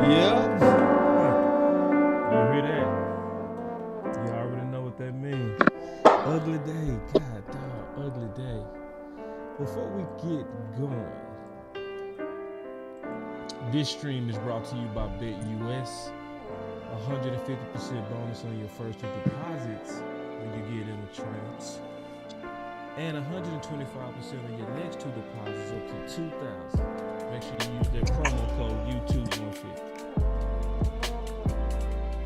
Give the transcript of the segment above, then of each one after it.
Yeah. You hear that? You already know what that means. Ugly day. God dog, ugly day. Before we get going, this stream is brought to you by BetUS. 150% bonus on your first two deposits when you get in the trades. And 125% on your next two deposits up to $2,000. Make sure you use that promo code YouTube150.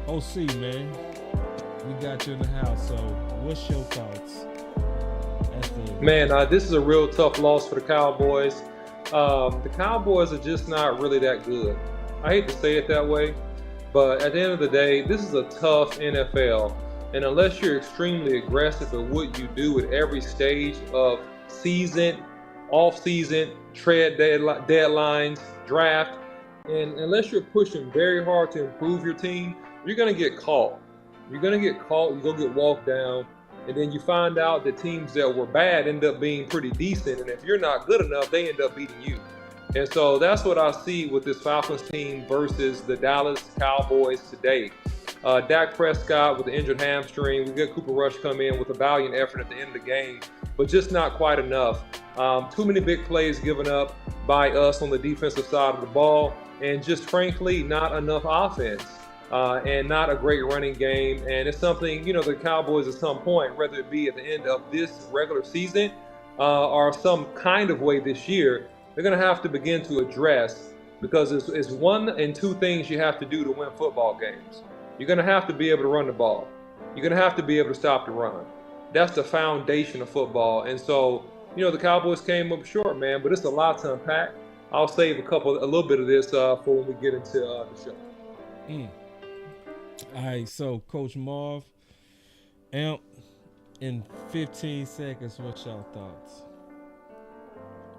OC, man, we got you in the house. So, what's your thoughts? Man, this is a real tough loss for the Cowboys. The Cowboys are just not really that good. I hate to say it that way, but at the end of the day, this is a tough NFL. And unless you're extremely aggressive at what you do at every stage of season, off-season, trade deadlines, draft, and unless you're pushing very hard to improve your team, you're going to get caught. You're going to get caught, you're going to get walked down, and then you find out that teams that were bad end up being pretty decent, and if you're not good enough, they end up beating you. And so that's what I see with this Falcons team versus the Dallas Cowboys today. Dak Prescott with an injured hamstring. We get Cooper Rush come in with a valiant effort at the end of the game, but just not quite enough. Too many big plays given up by us on the defensive side of the ball, and just frankly, not enough offense. And not a great running game. And it's something, the Cowboys at some point, whether it be at the end of this regular season or some kind of way this year, they're going to have to begin to address, because it's one and two things you have to do to win football games. You're going to have to be able to run the ball. You're going to have to be able to stop the run. That's the foundation of football. And so, the Cowboys came up short, man, but it's a lot to unpack. I'll save a little bit of this for when we get into the show. All right, so Coach Marv, A.M.P, in 15 seconds, what's your thoughts?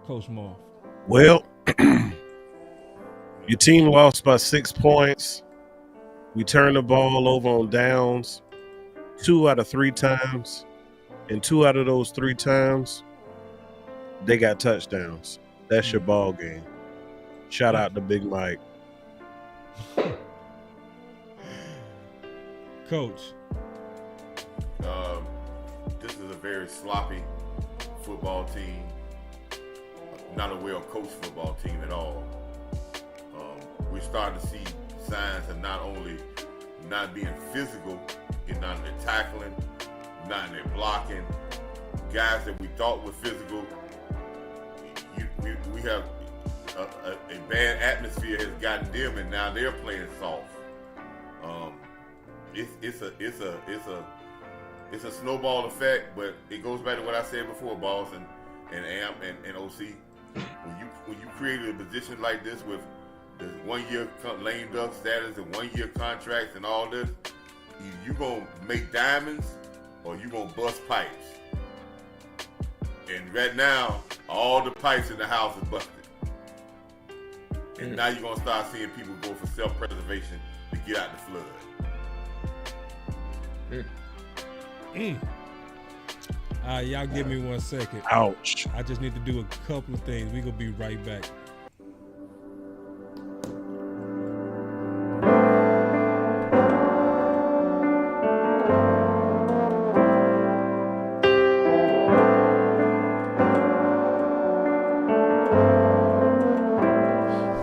Coach Marv. Well, your team lost by 6 points. We turned the ball over on downs 2 out of 3 times. And 2 out of those 3 times, they got touchdowns. That's your ball game. Shout out to Big Mike. Coach. This is a very sloppy football team, not a well-coached football team at all. We're starting to see signs of not only not being physical, not in their tackling, not in their blocking. Guys that we thought were physical, we have a bad atmosphere has gotten them, and now they're playing soft. It's a snowball effect, but it goes back to what I said before, Boss and A.M.P and OC. When you created a position like this with the 1 year lame duck status and 1 year contracts and all this, you gonna make diamonds or you gonna bust pipes. And right now, all the pipes in the house is busted. And now you're gonna start seeing people go for self-preservation to get out the flood. Y'all give me 1 second. Ouch. I just need to do a couple of things. We're going to be right back.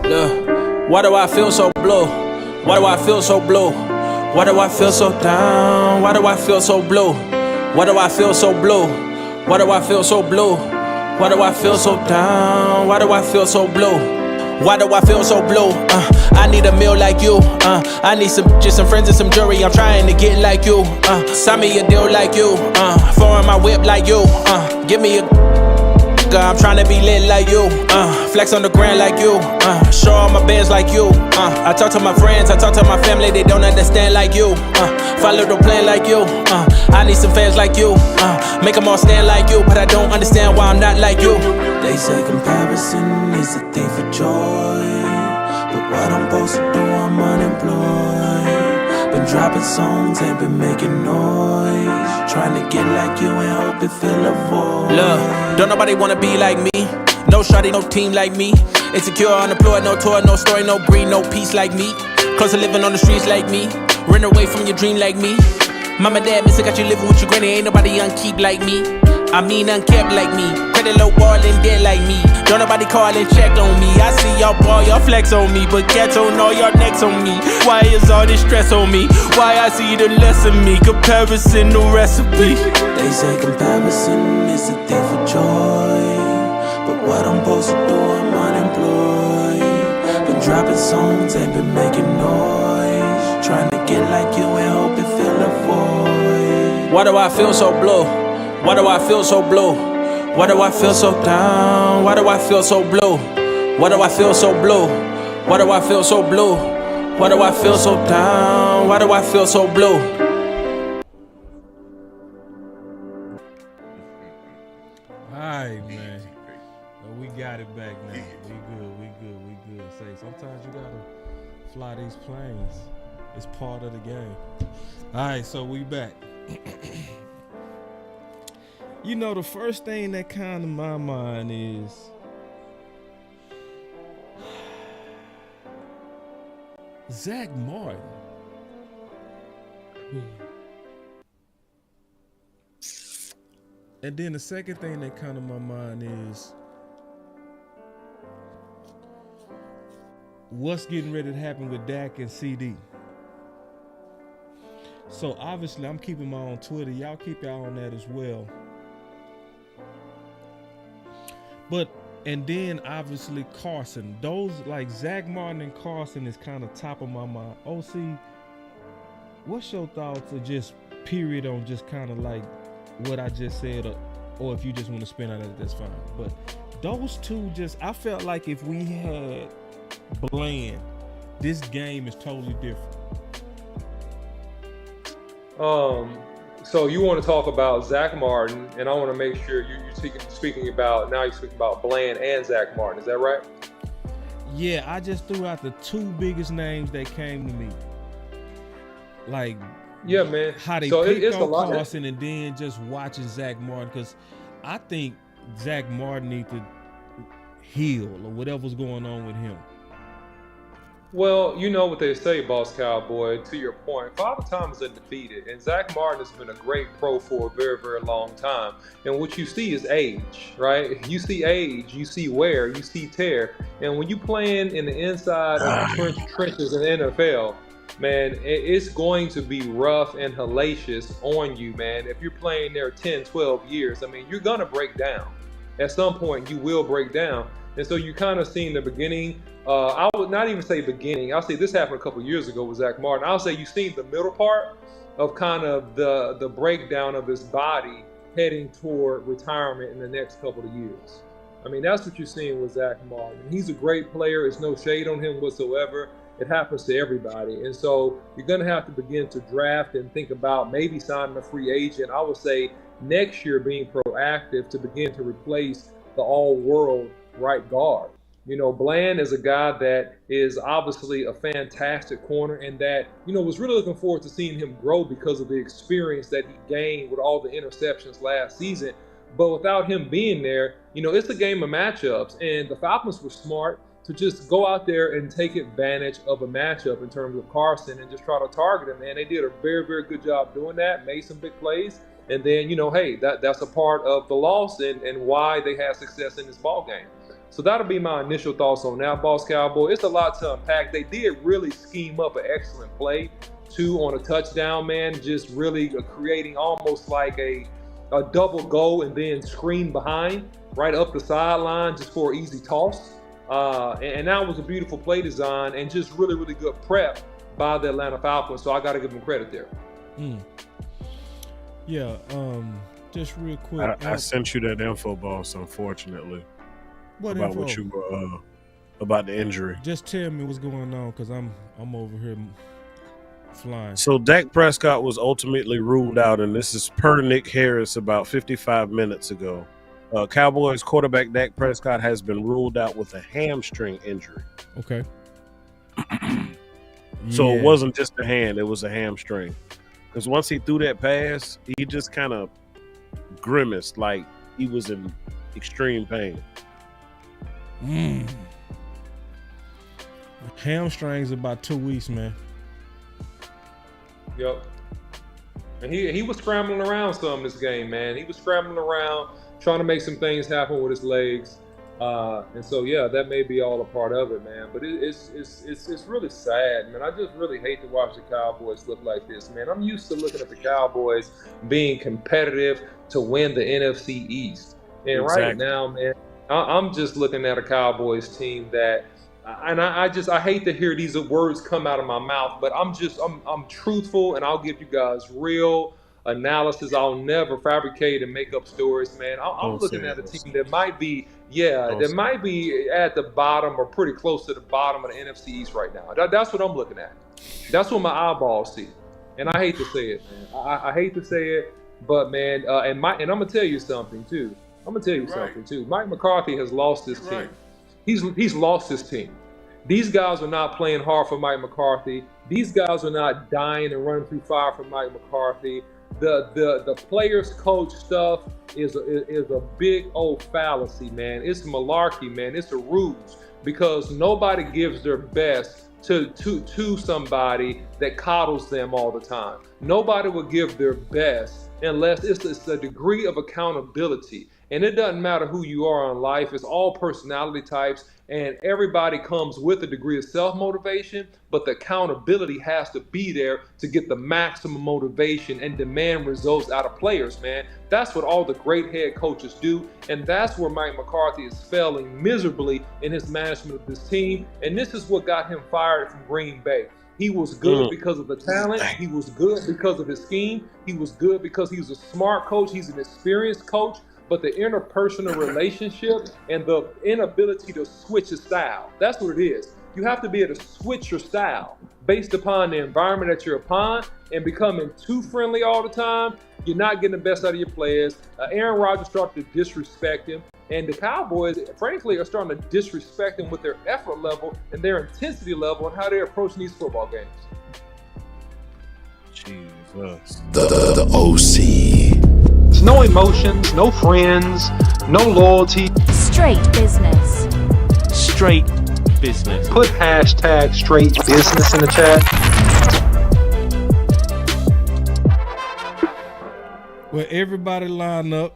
Look, why do I feel so blue? Why do I feel so blue? Why do I feel so down? Why do I feel so blue? Why do I feel so blue? Why do I feel so blue? Why do I feel so down? Why do I feel so blue? Why do I feel so blue? I need a meal like you. I need some friends and some jewelry. I'm trying to get like you. Sign me a deal like you. Foreign my whip like you. Give me a I'm trying to be lit like you, flex on the ground like you, show all my bands like you, I talk to my friends, I talk to my family, they don't understand like you, follow the plan like you, I need some fans like you, make them all stand like you, but I don't understand why I'm not like you. They say comparison is a thief of joy, but what I'm supposed to do, I'm unemployed. Been dropping songs, ain't been making noise. Trying to get like you and hope to fill a void. Look, don't nobody wanna be like me. No shawty, no team like me. Insecure, unemployed, no tour, no story, no green, no peace like me. Close to living on the streets like me. Run away from your dream like me. Mama, dad, miss, I got you living with your granny. Ain't nobody unkeep like me. I mean unkept like me. Credit low ballin' dead like me. Don't nobody call and check on me. I see y'all ball, y'all flex on me, but cats on all y'all necks on me. Why is all this stress on me? Why I see the less of me? Comparison, no recipe. They say comparison is a thief for joy, but what I'm supposed to do, I'm unemployed. Been dropping songs, ain't been making noise. Trying to get like you and hope it fill a void. Why do I feel so blue? Why do I feel so blue? Why do I feel so down? Why do I feel so blue? Why do I feel so blue? Why do I feel so blue? Why do I feel so down? Why do I feel so blue? Alright, man. Well, we got it back now. We good. Say, sometimes you gotta fly these planes. It's part of the game. Alright, so we back. You know, the first thing that comes to my mind is Zach Martin. And then the second thing that comes to my mind is what's getting ready to happen with Dak and CD. So obviously I'm keeping my own Twitter. Y'all keep y'all on that as well. But, and then obviously Carson. Those like Zach Martin and Carson is kind of top of my mind. OC, what's your thoughts or just period on just kind of like what I just said, or if you just want to spin out of it, that's fine. But those two just, I felt like if we had Bland, this game is totally different. So you want to talk about Zach Martin, and I want to make sure you're speaking about Bland and Zach Martin. Is that right? Yeah, I just threw out the two biggest names that came to me. Like, yeah, man. How they picked on Carson and then just watching Zach Martin, because I think Zach Martin needs to heal or whatever's going on with him. Well, you know what they say, Boss Cowboy, to your point, Father Time is undefeated, and Zach Martin has been a great pro for a very, very long time. And what you see is age, right? You see age, you see wear, you see tear. And when you playing in the inside of the trenches in the NFL, man, it's going to be rough and hellacious on you, man. If you're playing there 10, 12 years, I mean, you're going to break down. At some point, you will break down. And so you kind of seen the beginning. I would not even say beginning. I'll say this happened a couple years ago with Zach Martin. I'll say you've seen the middle part of kind of the breakdown of his body heading toward retirement in the next couple of years. I mean, that's what you're seeing with Zach Martin. He's a great player. There's no shade on him whatsoever. It happens to everybody. And so you're going to have to begin to draft and think about maybe signing a free agent. I would say next year being proactive to begin to replace the all-world right guard. You know, Bland is a guy that is obviously a fantastic corner, and that, you know, was really looking forward to seeing him grow because of the experience that he gained with all the interceptions last season. But without him being there, you know, it's a game of matchups, and the Falcons were smart to just go out there and take advantage of a matchup in terms of Carson and just try to target him. And they did a very, very good job doing that, made some big plays. And then, you know, hey, that's a part of the loss and why they had success in this ball game. So that'll be my initial thoughts on that, Boss Cowboy. It's a lot to unpack. They did really scheme up an excellent play, too, on a touchdown, man, just really creating almost like a double go and then screen behind, right up the sideline just for an easy toss. And that was a beautiful play design and just really, really good prep by the Atlanta Falcons. So I got to give them credit there. Yeah, just real quick. I sent you that info, boss, unfortunately. What about info? What you were about the injury. Just tell me what's going on, because I'm over here flying. So Dak Prescott was ultimately ruled out, and this is per Nick Harris about 55 minutes ago. Cowboys quarterback Dak Prescott has been ruled out with a hamstring injury. Okay. So it wasn't just a hand, it was a hamstring. Because once he threw that pass, he just kind of grimaced like he was in extreme pain. Hamstrings about 2 weeks, man. Yep. And he was scrambling around some this game, man. He was scrambling around, trying to make some things happen with his legs. And so, yeah, that may be all a part of it, man. But it's really sad, man. I just really hate to watch the Cowboys look like this, man. I'm used to looking at the Cowboys being competitive to win the NFC East. And right now, man, I'm just looking at a Cowboys team that – and I hate to hear these words come out of my mouth, but I'm truthful, and I'll give you guys real analysis. I'll never fabricate and make up stories, man. I'm looking at a team that might be, might be at the bottom or pretty close to the bottom of the NFC East right now. That's what I'm looking at. That's what my eyeballs see. And I hate to say it, man. I hate to say it, but man, and I'm gonna tell you something too. Mike McCarthy has lost his team. He's lost his team. These guys are not playing hard for Mike McCarthy. These guys are not dying and running through fire for Mike McCarthy. The players coach stuff is a big old fallacy, man. It's malarkey, man. It's a ruse because nobody gives their best to somebody that coddles them all the time. Nobody will give their best unless it's a degree of accountability. And it doesn't matter who you are in life. It's all personality types, and everybody comes with a degree of self-motivation, but the accountability has to be there to get the maximum motivation and demand results out of players, man. That's what all the great head coaches do, and that's where Mike McCarthy is failing miserably in his management of this team, and this is what got him fired from Green Bay. He was good because of the talent. He was good because of his scheme. He was good because he was a smart coach. He's an experienced coach. But the interpersonal relationship and the inability to switch his style, that's what it is. You have to be able to switch your style based upon the environment that you're upon, and becoming too friendly all the time, you're not getting the best out of your players. Aaron Rodgers started to disrespect him, and the Cowboys, frankly, are starting to disrespect him with their effort level and their intensity level and how they're approaching these football games. Jesus. The OC. No emotions, no friends, no loyalty. Straight business. Straight business. Put hashtag straight business in the chat. Well, everybody line up.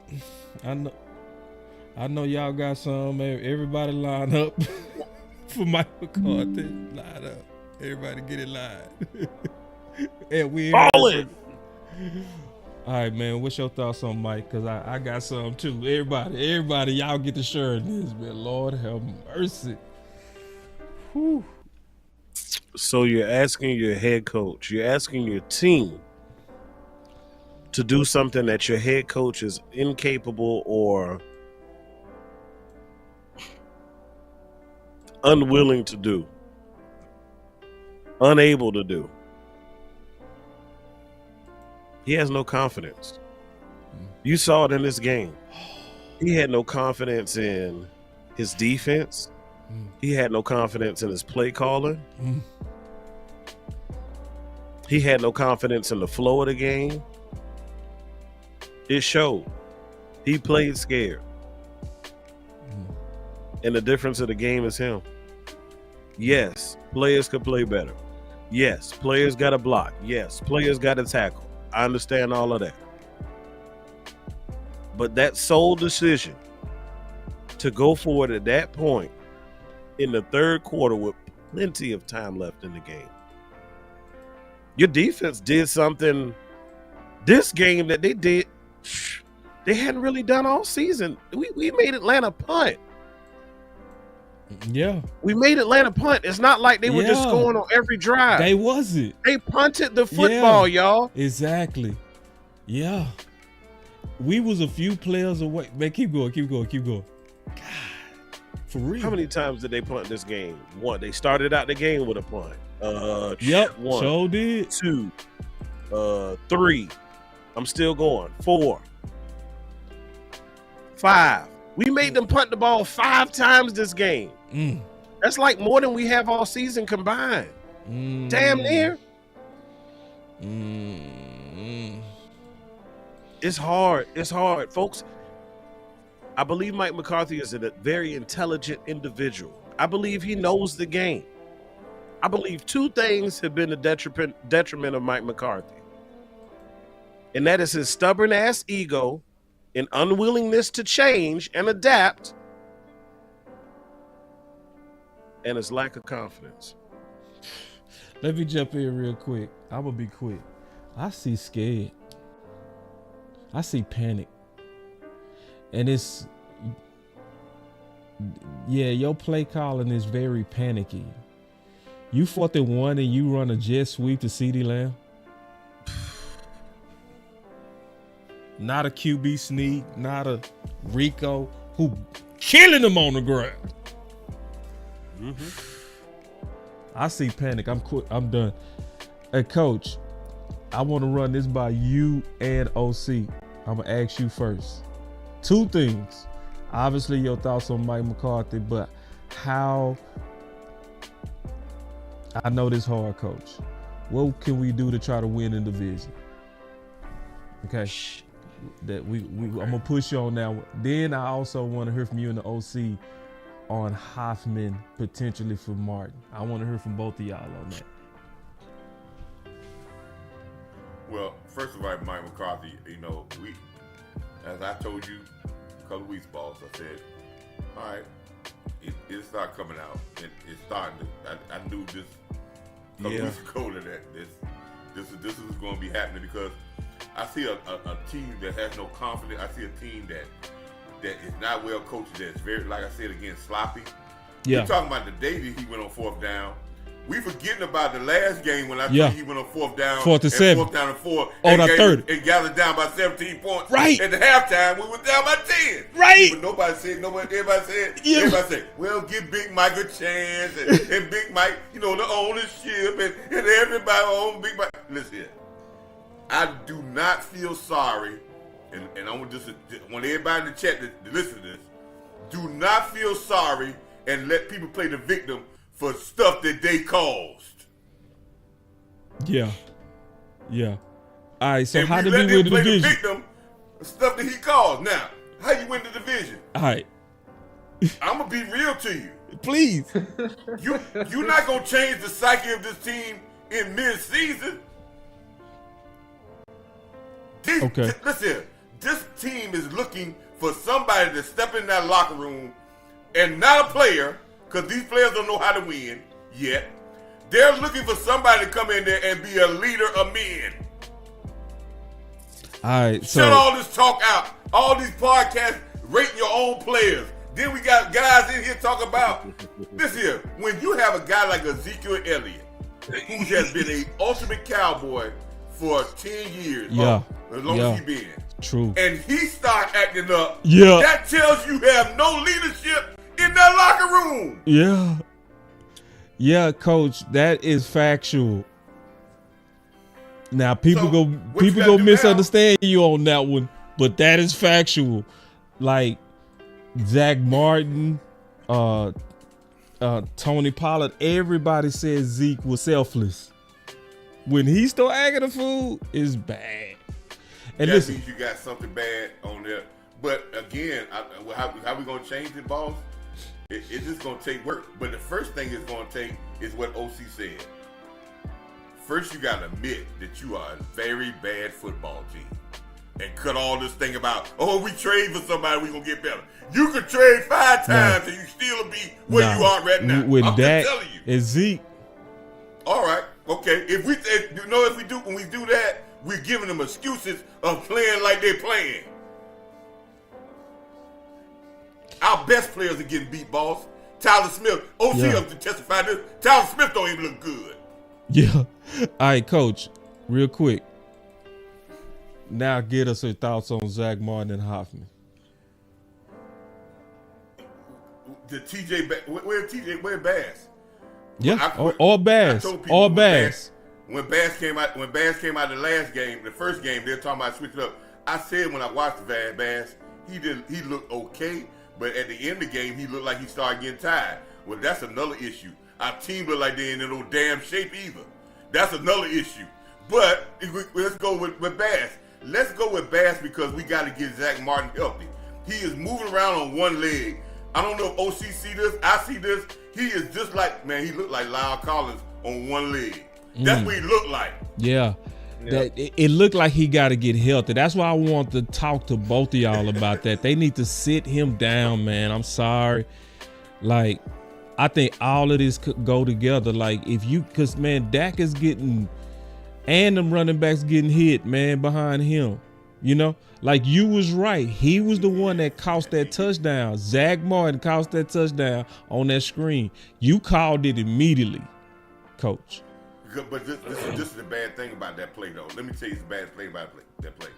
I know y'all got some. Everybody line up for Mike McCarthy. Line up. Everybody get in line. And we Ballin'. All right, man. What's your thoughts on Mike? Because I got some too. Everybody, y'all get to share this, man. Lord have mercy. Whew. So you're asking your head coach, you're asking your team to do something that your head coach is incapable or unwilling to do, unable to do. He has no confidence. You saw it in this game. He had no confidence in his defense. He had no confidence in his play calling. He had no confidence in the flow of the game. It showed. He played scared. And the difference of the game is him. Yes, players could play better. Yes, players got to block. Yes, players got to tackle. I understand all of that. But that sole decision to go forward at that point in the third quarter with plenty of time left in the game. Your defense did something this game that they hadn't really done all season. We made Atlanta punt. Yeah. We made Atlanta punt. It's not like they were just scoring on every drive. They wasn't. They punted the football, y'all. Exactly. Yeah. We was a few players away. Man, keep going. God, for real. How many times did they punt this game? One. They started out the game with a punt. One. Sure did. 2. 3. I'm still going. 4. 5. We made them punt the ball 5 times this game. That's like more than we have all season combined. Damn near. It's hard. It's hard, folks. I believe Mike McCarthy is a very intelligent individual. I believe he knows the game. I believe two things have been the detriment of Mike McCarthy. And that is his stubborn ass ego and unwillingness to change and adapt, and his lack of confidence. Let me jump in real quick. I'm going to be quick. I see scared. I see panic. And it's, yeah, your play calling is very panicky. You 4-1 and you run a jet sweep to CeeDee Lamb. Not a QB sneak, not a Rico who killing him on the ground. I see panic. I'm done. Hey, Coach, I want to run this by you and OC. I'm going to ask you first. Two things. Obviously, your thoughts on Mike McCarthy, but how, I know this hard, Coach. What can we do to try to win in the division? Okay. That I'm going to push you on that one. Then I also want to hear from you and the OC on Hoffman potentially for Martin. I want to hear from both of y'all on that. Well, first of all, Mike McCarthy, as I told you a couple of weeks, boss, I said, all right, it started coming out. It's starting to, I knew this a couple weeks ago that this is going to be happening, because I see a team that has no confidence. I see a team that is not well coached, that's very, like I said again, sloppy. Yeah. You're talking about the day that he went on 4th down. We forgetting about the last game when I told you he went on 4th down. 4th and 7. 4th down and 4. On our third. And gathered down by 17 points. Right. At the halftime, we were down by 10. Right. But everybody said, well, give Big Mike a chance. And Big Mike, the ownership. And everybody own Big Mike. Listen here. I do not feel sorry. And I want everybody in the chat to listen to this. Do not feel sorry and let people play the victim for stuff that they caused. Yeah. All right, so and how did we win the division? The victim, stuff that he caused. Now, how you win the division? All right. I'm going to be real to you. Please. You're not going to change the psyche of this team in mid-season. Okay. Listen, this team is looking for somebody to step in that locker room, and not a player, because these players don't know how to win yet. They're looking for somebody to come in there and be a leader of men. All right, so shut all this talk out. All these podcasts rating your own players. Then we got guys in here talking about this here. When you have a guy like Ezekiel Elliott, who has been an ultimate Cowboy for 10 years, as long as he's been. True. And he start acting up. Yeah. That tells you have no leadership in that locker room. Yeah. Yeah, Coach, that is factual. Now people go misunderstand you on that one, but that is factual. Like Zach Martin, Tony Pollard, everybody says Zeke was selfless. When he start acting a fool, it's bad. And that listen, means you got something bad on there. But again, how we gonna change it, boss? It's just gonna take work. But the first thing it's gonna take is what OC said. First, you gotta admit that you are a very bad football team, and cut all this thing about, we trade for somebody, we gonna get better. You could trade 5 times and you still be where you are right now. With I'm Dak just telling you. and Zeke. All right, okay. When we do that, we're giving them excuses of playing like they're playing. Our best players are getting beat, boss. Tyler Smith, OC up to testify this. Tyler Smith don't even look good. Yeah. All right, Coach, real quick. Now get us your thoughts on Zach Martin and Hoffman. The TJ, where Bass? Yeah, all Bass. All Bass. When Bass came out the last game, the first game, they're talking about switching up. I said when I watched Bass, he looked okay, but at the end of the game, he looked like he started getting tired. Well, that's another issue. Our team look like they ain't in no damn shape either. That's another issue. But let's go with Bass. Let's go with Bass because we got to get Zach Martin healthy. He is moving around on one leg. I don't know if OC see this. I see this. He is just like, man, he looked like Lyle Collins on one leg. That's what he looked like. Yeah. That it looked like he got to get healthy. That's why I want to talk to both of y'all about that. They need to sit him down, man. I'm sorry. Like, I think all of this could go together. Like, because, man, Dak is getting, and them running backs getting hit, man, behind him. You know, like, you was right. He was the one that cost that touchdown. Zach Martin cost that touchdown on that screen. You called it immediately, Coach. But this is the bad thing about that play, though. Let me tell you the bad thing about that play.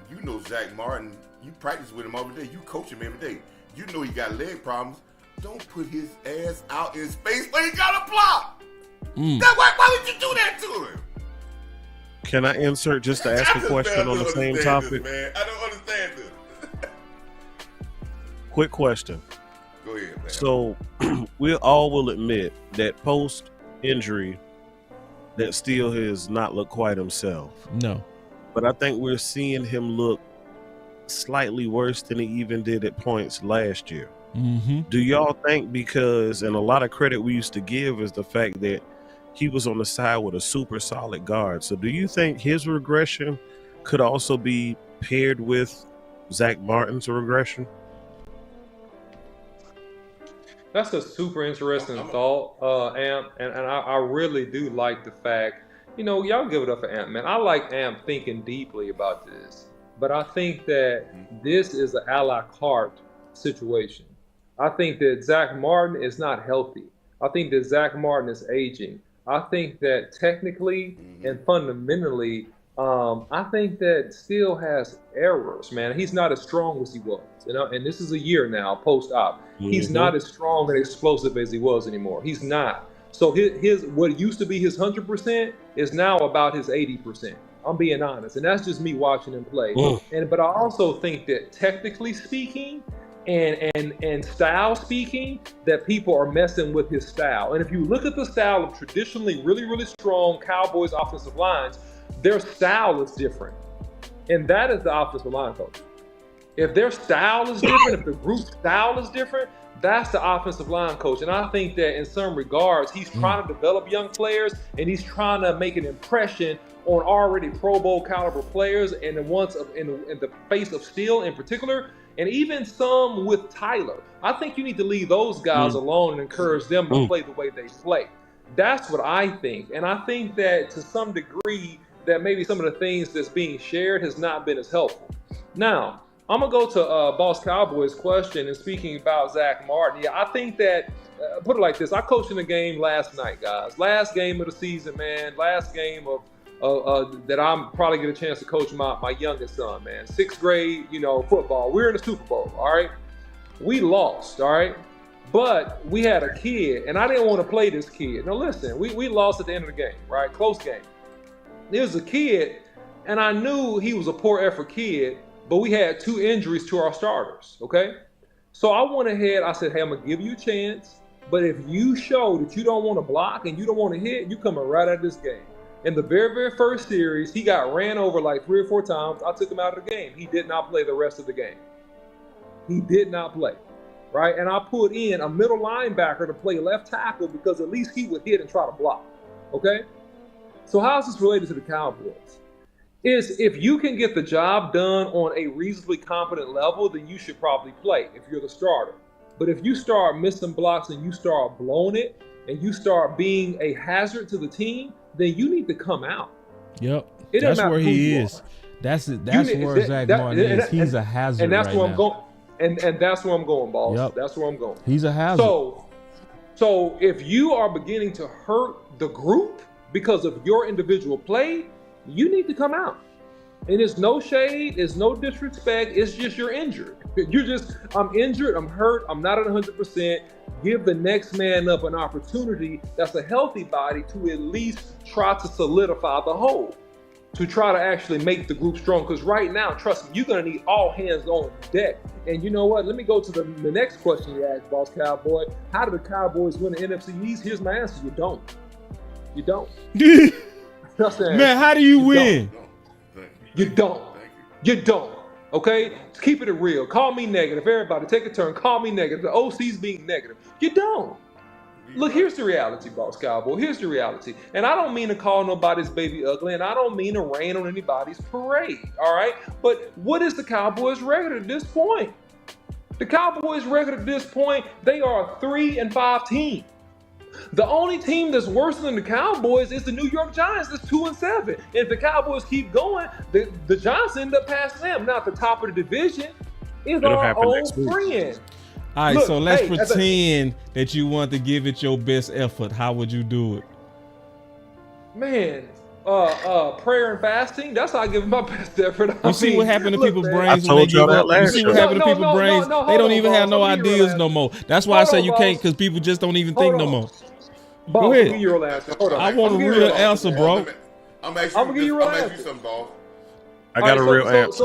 You know Zach Martin, you practice with him every day. You coach him every day. You know he got leg problems. Don't put his ass out in space when he got a block. Why would you do that to him? Can I insert just to ask a question on the same topic? Man. I don't understand this. Quick question. Go ahead, man. So we all will admit that post-injury, that Steele has not looked quite himself. No. But I think we're seeing him look slightly worse than he even did at points last year. Mm-hmm. Do y'all think, because, and a lot of credit we used to give is the fact that he was on the side with a super solid guard. So do you think his regression could also be paired with Zach Martin's regression? That's a super interesting thought, Amp, and I really do like the fact, y'all give it up for Amp, man. I like Amp thinking deeply about this, but I think that this is an a la carte situation. I think that Zach Martin is not healthy. I think that Zach Martin is aging. I think that technically and fundamentally, I think that Steele has errors, man. He's not as strong as he was, and this is a year now post-op. He's not as strong and explosive as he was anymore. He's not. So his what used to be his 100% is now about his 80%. I'm being honest, and that's just me watching him play. But I also think that technically speaking and style speaking, that people are messing with his style. And if you look at the style of traditionally really, really strong Cowboys offensive lines, their style is different. And that is the offensive line coach. If their style is different, if the group style is different, that's the offensive line coach. And I think that in some regards, he's trying to develop young players, and he's trying to make an impression on already Pro Bowl caliber players, and in the face of Steele in particular, and even some with Tyler. I think you need to leave those guys alone and encourage them to play the way they play. That's what I think. And I think that to some degree that maybe some of the things that's being shared has not been as helpful. Now, I'm going to go to Boss Cowboys' question, and speaking about Zach Martin. Yeah, I think that, put it like this, I coached in a game last night, guys. Last game of the season, man. Last game that I'm probably get a chance to coach my youngest son, man. 6th grade, football. We're in the Super Bowl, all right? We lost, all right? But we had a kid, and I didn't want to play this kid. Now, listen, we lost at the end of the game, right? Close game. There's a kid, and I knew he was a poor effort kid, but we had 2 injuries to our starters, okay? So I went ahead, I said, hey, I'm going to give you a chance, but if you show that you don't want to block and you don't want to hit, you coming right out of this game. In the very, very first series, he got ran over like 3 or 4 times. I took him out of the game. He did not play the rest of the game. He did not play, right? And I put in a middle linebacker to play left tackle because at least he would hit and try to block, okay? So how is this related to the Cowboys? Is if you can get the job done on a reasonably competent level, then you should probably play if you're the starter. But if you start missing blocks and you start blowing it and you start being a hazard to the team, then you need to come out. Yep. That's where he is. That's where Zach Martin is. He's a hazard. And that's right where now. I'm going. And that's where I'm going, boss. Yep. That's where I'm going. He's a hazard. So if you are beginning to hurt the group because of your individual play, you need to come out. And it's no shade, it's no disrespect, it's just you're injured. I'm injured, I'm hurt, I'm not at 100%. Give the next man up an opportunity that's a healthy body to at least try to solidify the whole, to try to actually make the group strong. Because right now, trust me, you're going to need all hands on deck. And you know what? Let me go to the next question you asked, Boss Cowboy. How do the Cowboys win the NFC East? Here's my answer. You don't. You don't. Man, how do you win? You don't. You don't. Okay? Keep it real. Call me negative. Everybody, take a turn. Call me negative. The OC's being negative. You don't. Look, here's the reality, Boss Cowboy. Here's the reality. And I don't mean to call nobody's baby ugly, and I don't mean to rain on anybody's parade, all right? But what is the Cowboys' record at this point? The Cowboys' record at this point, they are a 3-5 team. The only team that's worse than the Cowboys is the New York Giants. That's 2-7. And if the Cowboys keep going, the Giants end up passing them. Now, at the top of the division is our old friend. All right, look, so let's pretend that you want to give it your best effort. How would you do it? Man, prayer and fasting. That's how I give it my best effort. You see what happened to people's brains when they give up? You see what happened to people's brains? They don't even have no ideas no more. That's why I say you can't, because people just don't even think no more. Go ahead. Give you your answer. Hold on. I want a real answer, bro. I'm gonna give you something, boss. I got a real answer.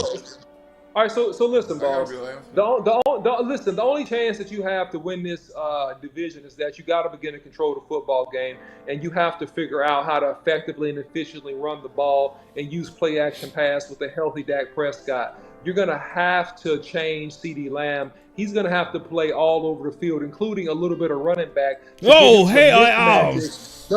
All right, so listen, boss. The only chance that you have to win this division is that you got to begin to control the football game, and you have to figure out how to effectively and efficiently run the ball and use play action pass with a healthy Dak Prescott. You're gonna have to change CeeDee Lamb. He's gonna have to play all over the field, including a little bit of running back. Oh, hey, no! Listen!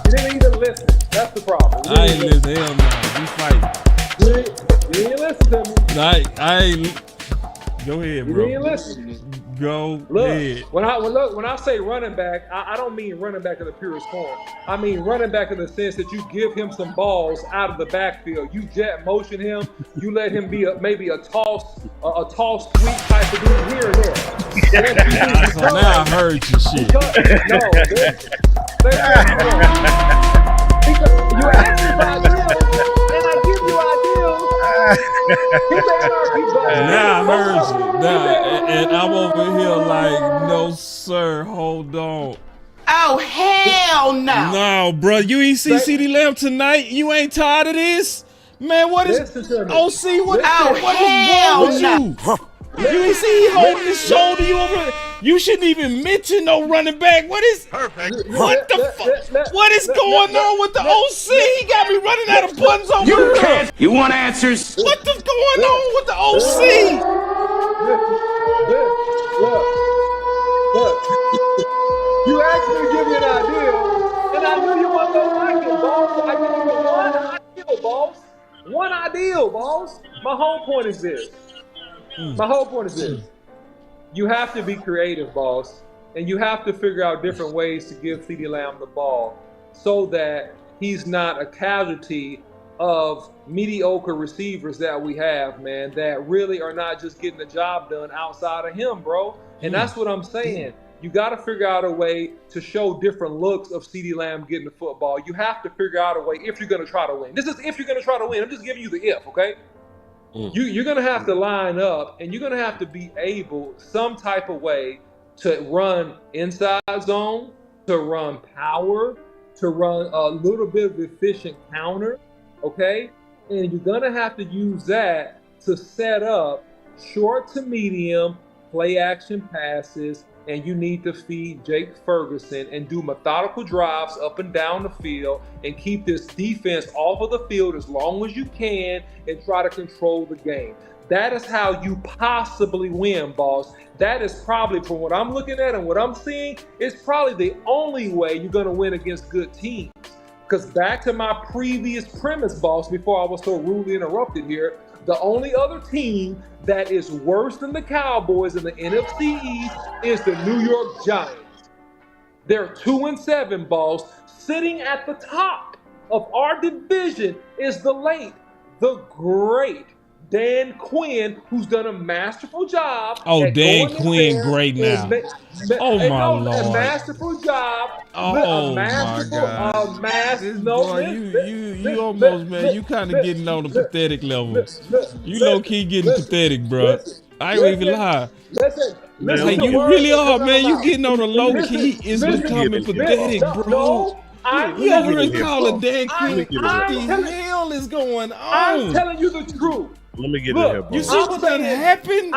You didn't even listen. That's the problem. I ain't listen. Hell no. We fighting. You didn't listen to me. I ain't. Go ahead, bro. You didn't listen. Go ahead. When I say running back, I don't mean running back in the purest form. I mean running back in the sense that you give him some balls out of the backfield. You jet motion him. You let him be maybe a toss sweep type of dude here and there. So now I heard your shit. You ask me for ideas, and I give you ideas. Now I heard you. And I'm over here like, no, sir, hold on. Oh, hell no. No, bro, you ain't see CeeDee Lamb tonight? You ain't tired of this? Man, what is OC? What is wrong with you? You ain't see he holding his shoulder. You shouldn't even mention no running back. What the fuck? What is going on with the OC? He got me running out of buttons over here. You want answers? What is going on with the OC? Look. You asked me to give you an idea, and I knew you wasn't gonna like it, boss. I give you one ideal, boss. One ideal, boss. My whole point is this. You have to be creative, boss, and you have to figure out different ways to give CeeDee Lamb the ball so that he's not a casualty of mediocre receivers that we have, man, that really are not just getting the job done outside of him, bro. And that's what I'm saying. You got to figure out a way to show different looks of CeeDee Lamb getting the football. You have to figure out a way if you're going to try to win. This is if you're going to try to win. I'm just giving you the if, okay? You're going to have to line up, and you're going to have to be able some type of way to run inside zone, to run power, to run a little bit of efficient counter, okay? And you're going to have to use that to set up short to medium play action passes, and you need to feed Jake Ferguson and do methodical drives up and down the field and keep this defense off of the field as long as you can and try to control the game. That is how you possibly win, boss. That is probably, from what I'm looking at and what I'm seeing, it's probably the only way you're going to win against good teams. Because back to my previous premise, boss, before I was so rudely interrupted here, the only other team that is worse than the Cowboys in the NFC East is the New York Giants. They're 2-7, boss. Sitting at the top of our division is the great Dan Quinn, who's done a masterful job. Oh, Dan Quinn, great now. Oh, my Lord. A masterful job. Oh, my God. You almost, man, you kind of getting on the pathetic level. You low-key getting pathetic, bro. I ain't even lie. Listen, you really are, man. You getting on the low-key. It's becoming pathetic, bro. You over here calling Dan Quinn. What the hell is going on? I'm telling you the truth. Let me get Look, in here, bro. You see what done happened?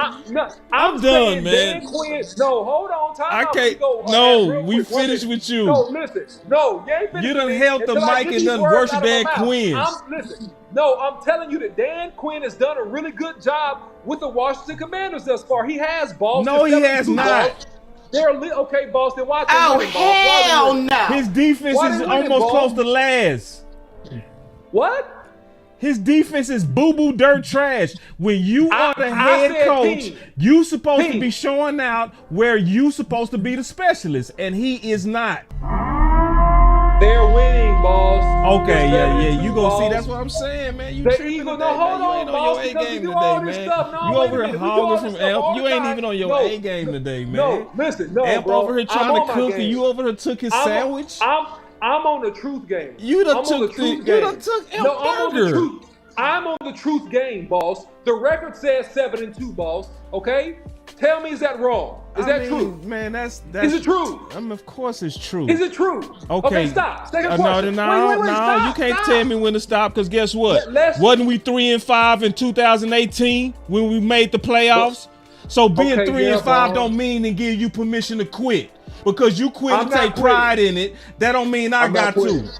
I'm done, saying man. Dan Quinn. No, hold on. Time I out. can't. Go, No, real we quick. finished with you. No, listen. No, you ain't finished. You done with me held the until I mic get and these done words worse out of my than mouth. Quinn. Listen. No, I'm telling you that Dan Quinn has done a really good job with the Washington Commanders thus far. He has, boss. No, he They're has 7-2, not. boss. They're okay, boss. Then why? Oh, winning, boss? Why they hell winning? no. His defense Why is they winning, almost ball? close to last. What? His defense is boo-boo dirt trash. When you are the I head said coach, team. you supposed to Team. be showing out where you supposed to be the specialist, and he is not. They're winning, boss. Okay, They're yeah, 7-2, you gonna see. boss. That's what I'm saying, man. You The tripping Eagles. today, No, hold man. You on, ain't on boss, your A because we game do today, all this man. stuff. No, You wait a over here minute. We do all hollering this from stuff all A.M.P. You the ain't time. even on your No, A game today, man. No, listen, no, A.M.P. bro. over here I'm trying on to my cook, game. and you over here took his sandwich. I'm on the truth game. You done I'm on took the truth you game. done took No, I'm on the burger. truth. I'm on the truth game, boss. The record says 7-2, boss. Okay? Tell me, is that wrong? Is that true? Man, that's Is it true? Of course it's true. Is it true? Okay, stop. Second question. No, Wait, stop, you can't stop. tell me when to stop, because guess what? Let's- Wasn't we 3-5 in 2018 when we made the playoffs? So being Okay, 3-5 Marv. don't mean to give you permission to quit. Because you quit I'm and not take quitting. pride in it, that don't mean I I'm not got quitting. to.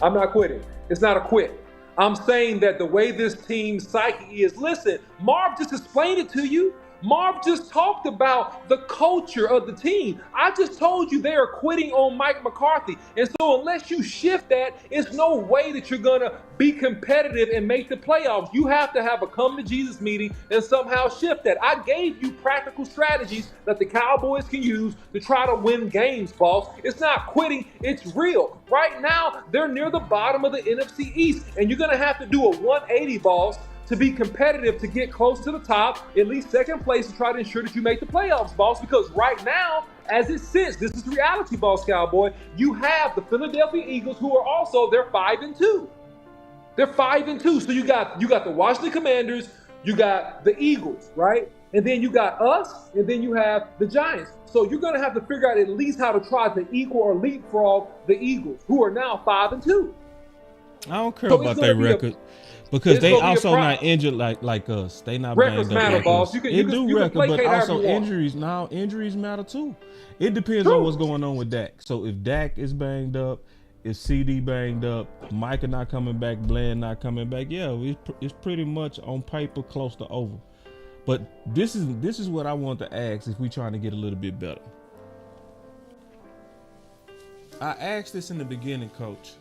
I'm not quitting. It's not a quit. I'm saying that the way this team's psyche is, listen, Marv just explained it to you. Marv just talked about the culture of the team. I just told you they are quitting on Mike McCarthy. And so unless you shift that, it's no way that you're going to be competitive and make the playoffs. You have to have a come to Jesus meeting and somehow shift that. I gave you practical strategies that the Cowboys can use to try to win games, boss. It's not quitting, it's real. Right now, they're near the bottom of the NFC East, and you're going to have to do a 180, boss, to be competitive, to get close to the top, at least second place, to try to ensure that you make the playoffs, boss. Because right now, as it sits, this is reality, boss Cowboy. You have the Philadelphia Eagles, who are also, they're 5-2. They're 5-2. So you got the Washington Commanders, you got the Eagles, right? And then you got us, and then you have the Giants. So you're gonna have to figure out at least how to try to equal or leapfrog the Eagles, who are now 5-2. I don't care So about it's their gonna be record. Because it's they gonna be a also problem. not injured like us. They not Records banged up matter, like boss. us. You can record, but placate however also you want. injuries. Now injuries matter too. It depends True. on what's going on with Dak. So if Dak is banged up, if CD banged up, Micah not coming back, Bland not coming back, yeah, it's pretty much on paper close to over. But this is what I want to ask if we trying to get a little bit better. I asked this in the beginning, Coach.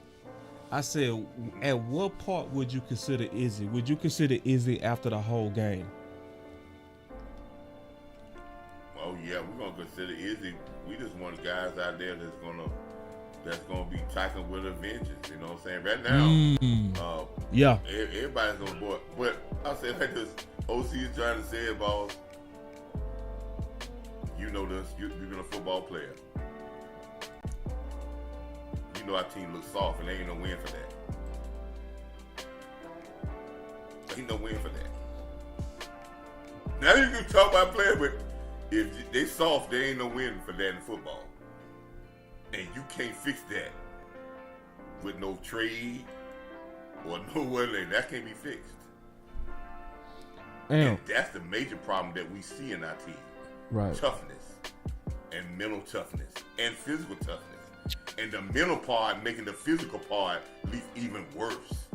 I said, at what part would you consider Izzy? Would you consider Izzy after the whole game? Oh yeah, we're gonna consider Izzy. We just want guys out there that's gonna be tackling with a vengeance. You know what I'm saying? Right now, Yeah. everybody's on board. But I'll say like this: OC is trying to say it, boss. You know this. You've been a football player. You know our team looks soft, and there ain't no win for that. Ain't no win for that. Now you can talk about playing, but if they soft, there ain't no win for that in football. And you can't fix that with no trade or no way. That can't be fixed. And that's the major problem that we see in our team. Right. Toughness and mental toughness and physical toughness. And the mental part making the physical part leave even worse.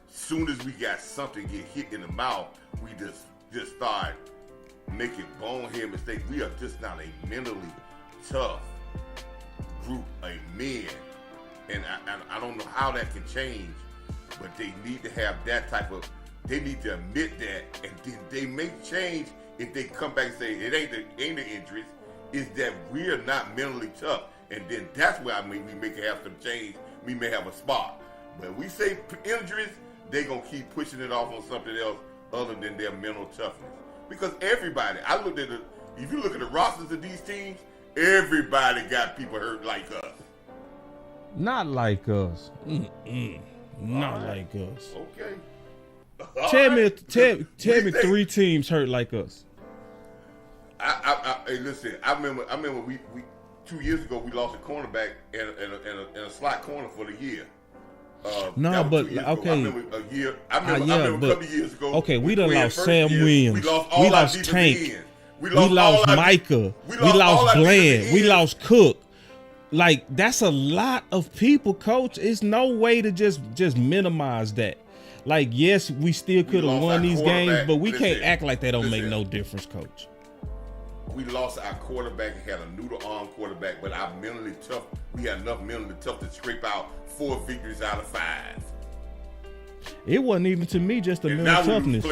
Soon as we got something get hit in the mouth, we just start making bonehead mistakes. We are just not a mentally tough group of men. And I don't know how that can change, but they need to have that type of, they need to admit that, and then they may change if they come back and say it ain't the injuries, is that we are not mentally tough. And then that's where we may have some change. We may have a spark. But we say injuries, they're going to keep pushing it off on something else other than their mental toughness. Because everybody, if you look at the rosters of these teams, everybody got people hurt like us. Not like us. Not like us. Okay. Tell me 3 teams hurt like us. Hey, listen, I remember we 2 years ago we lost a cornerback in a slot corner for the year. No, that but was 2 years okay. ago. I remember a year. I remember a couple of years ago. Okay, we done lost Sam Williams. We lost Tank. We lost Micah. We lost Bland. We lost Cook. Like, that's a lot of people, coach. It's no way to just minimize that. Like, yes, we still could have won these games, but we can't act like that don't make no difference, coach. We lost our quarterback. He had a noodle arm quarterback, but our mentally tough. We had enough mentally tough to scrape out 4 victories out of 5. It wasn't even, to me, just the mental toughness.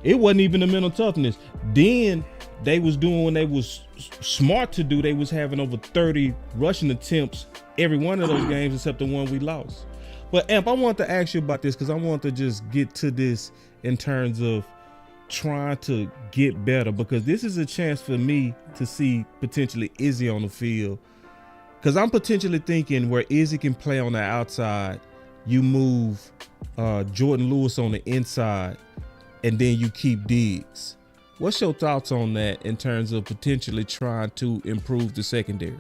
It wasn't even the mental toughness. Then they was doing when they was smart to do. They was having over 30 rushing attempts every one of those games except the one we lost. But A.M.P, I want to ask you about this because I want to just get to this in terms of trying to get better, because this is a chance for me to see potentially Izzy on the field, because I'm potentially thinking where Izzy can play on the outside, you move Jordan Lewis on the inside, and then you keep Diggs. What's your thoughts on that in terms of potentially trying to improve the secondary?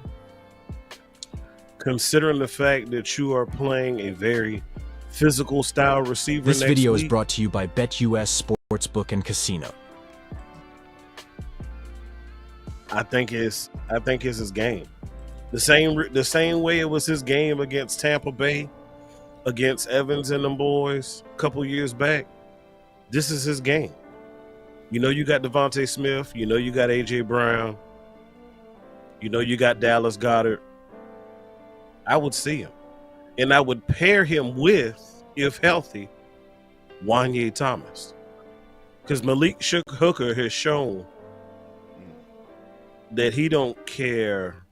Considering the fact that you are playing a very physical style receiver. This video is brought to you by BetUS Sportsbook and Casino. I think it's his game. The same way it was his game against Tampa Bay, against Evans and them boys a couple years back. This is his game. You know you got Devontae Smith. You know you got A.J. Brown. You know you got Dallas Goedert. I would see him. And I would pair him with, if healthy, Wanye Thomas. Because Malik Hooker has shown that he don't care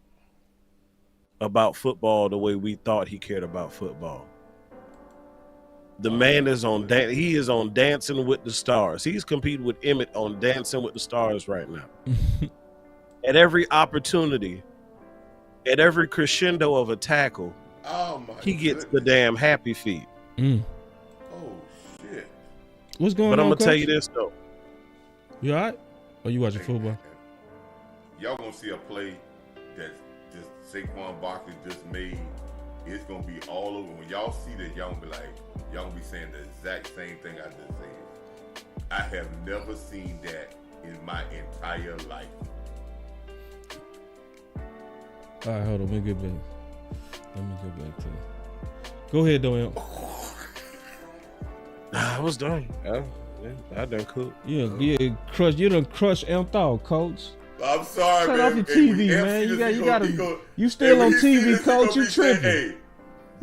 about football the way we thought he cared about football. The man is on he is on Dancing with the Stars. He's competing with Emmett on Dancing with the Stars right now. At every opportunity, at every crescendo of a tackle, he gets the damn happy feet. Oh shit! What's going on? But I'm gonna coach? tell you this though. You all right? Or you watching football? Y'all gonna see a play that just Saquon Barkley just made. It's gonna be all over. When y'all see that, y'all gonna be like, y'all gonna be saying the exact same thing I just said. I have never seen that in my entire life. All right, hold on. Let me get back. To it. Go ahead, though, A.M. I was done. I done cooked. Yeah, crush. You done crushed A.M. out, coach. I'm sorry, Turn man. off your TV, man. You gotta. You still on TV, coach? You tripping? Hey,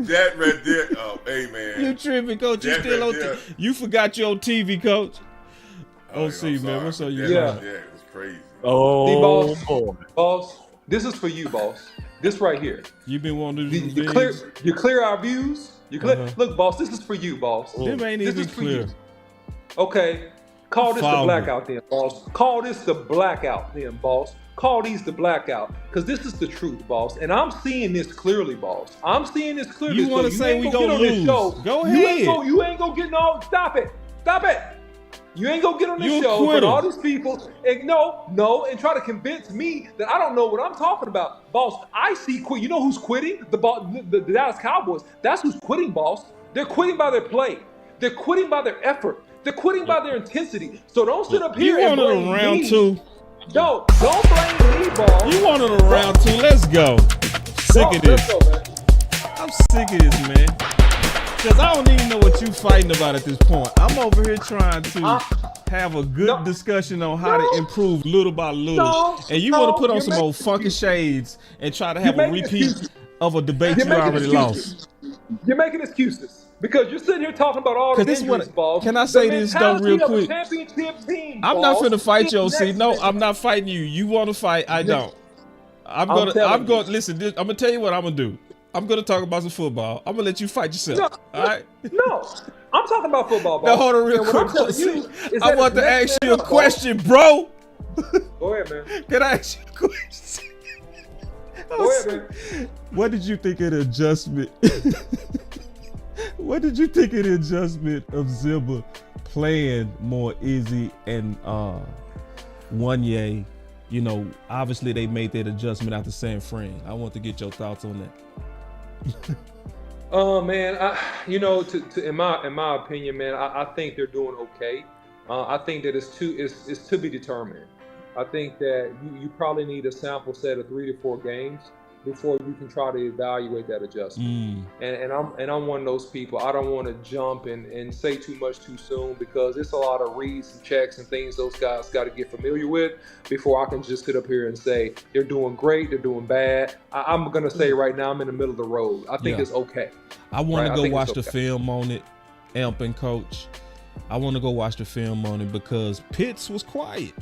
that right there. Oh, hey, man. You tripping, coach? You still on TV? You forgot your TV, coach. OC, man. What's up? Yeah, it was crazy. Oh, boy. Boss, this is for you, boss. This right here. You been wanting to you clear our views. You clear. Look, boss. This is for you, boss. Them ain't even clear. Okay. Call this the blackout then, boss. Call this the blackout then, boss. Call these the blackout. Because this is the truth, boss. And I'm seeing this clearly, boss. I'm seeing this clearly. You want to say we gonna lose? Go ahead. You ain't gonna get no. Stop it. You ain't gonna get on this show with all these people and no, and try to convince me that I don't know what I'm talking about. Boss, I see quit. You know who's quitting? The Dallas Cowboys. That's who's quitting, boss. They're quitting by their play. They're quitting by their effort. They're quitting by their intensity. So don't sit up here and blame me. Round two. No, don't blame me, boss. You wanted a round two. Let's go. Sick of this. Let's go, man. I'm sick of this, man. Because I don't even know what you fighting about at this point. I'm over here trying to have a good discussion on how to improve little by little. And you want to put on some old funky shades and try to have a repeat of a debate you already lost. You're making excuses. Because you're sitting here talking about all the injuries, boss. Can I say this though real quick? Team, I'm not finna fight you, OC. No, I'm not fighting you. You want to fight? I don't. I'm gonna listen. I'm gonna tell you what I'm gonna do. I'm gonna talk about some football. I'm gonna let you fight yourself. No, all right? No, I'm talking about football, boss. Now hold on real quick. I want to ask you a question, bro. Go ahead, man. Can I ask you a question? Go ahead, man. What did you think of the adjustment? What did you think of the adjustment of Zimba playing more Izzy and Wanye? You know, obviously they made that adjustment after San Fran. I want to get your thoughts on that. Man, in my opinion, man, I think they're doing okay. I think that it's to be determined. I think that you probably need a sample set of 3 to 4 games before you can try to evaluate that adjustment. And I'm one of those people. I don't want to jump and say too much too soon, because it's a lot of reads and checks and things those guys got to get familiar with before I can just sit up here and say they're doing great, they're doing bad. I'm gonna say right now I'm in the middle of the road. I think it's okay. I want to go watch the film on it, A.M.P and Coach. I want to go watch the film on it because Pitts was quiet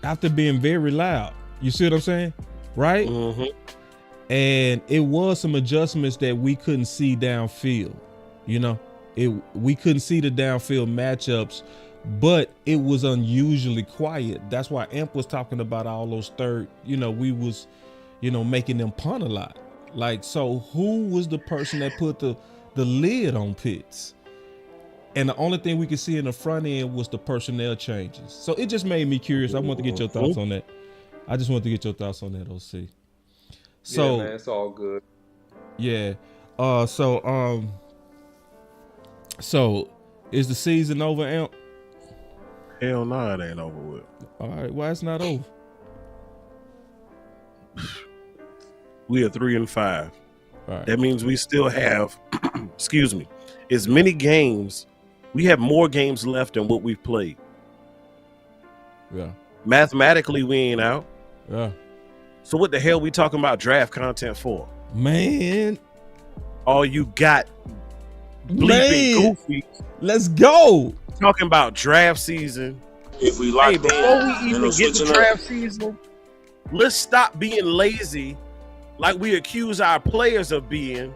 after being very loud. You see what I'm saying? Right? Mm-hmm. And it was some adjustments that we couldn't see downfield. We couldn't see the downfield matchups, but it was unusually quiet. That's why A.M.P was talking about all those third, we was, making them punt a lot. Like, so who was the person that put the lid on Pitts? And the only thing we could see in the front end was the personnel changes. So it just made me curious. I want to get your thoughts on that. I just want to get your thoughts on that, OC. So, yeah, man, it's all good. Yeah. So is the season over, A.M.P? Hell no, it ain't over with. All right. Why it's not over? We are 3-5. All right. That means we still have, excuse me, as many games. We have more games left than what we've played. Yeah. Mathematically, we ain't out. Yeah. So what the hell we talking about draft content for? Man. All you got bleeping goofy. Let's go. Talking about draft season. If we lock before we even get to draft season, let's stop being lazy like we accuse our players of being,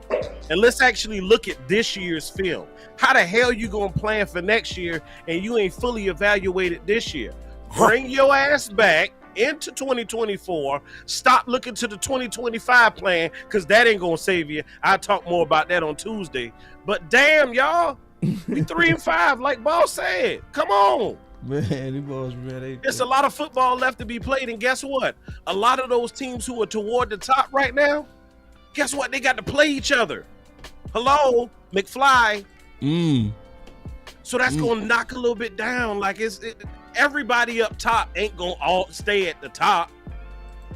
and let's actually look at this year's film. How the hell you gonna plan for next year and you ain't fully evaluated this year? Bring your ass back into 2024. Stop looking to the 2025 plan, because that ain't gonna save you. I'll talk more about that on Tuesday. But damn, y'all, we 3-5, like Boss said. Come on. Man, There's a lot of football left to be played, and guess what? A lot of those teams who are toward the top right now, guess what? They got to play each other. Hello, McFly. So that's gonna knock a little bit down. Like everybody up top ain't gonna all stay at the top.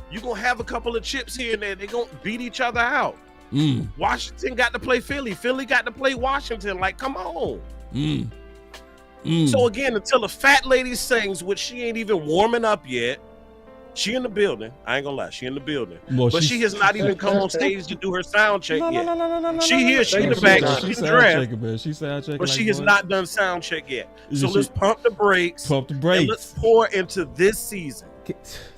You're gonna have a couple of chips here and there. They're gonna beat each other out. Washington got to play Philly. Philly got to play Washington. Like, come on. So again, until the fat lady sings, which she ain't even warming up yet, she in the building. I ain't gonna lie, she in the building. Well, but she has not even come on stage to do her sound check yet. She here, she in the back, she's dressed. She sound checking, but she has not done sound check yet. So let's pump the brakes. Pump the brakes. And let's pour into this season.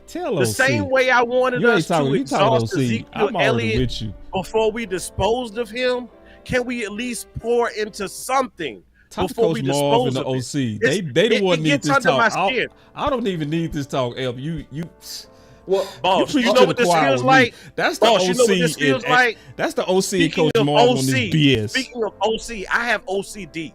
Tell the same way I wanted us to exhaust Ezekiel Elliott before we disposed of him. Can we at least pour into something? Talk before we dispose of OC. They the one need this talk. I don't even need this talk, El. You well, boss, you know what this feels like? That's the boss, OC. You know what this feels like? That's the OC Coach Marv on this BS. Speaking of OC, I have OCD.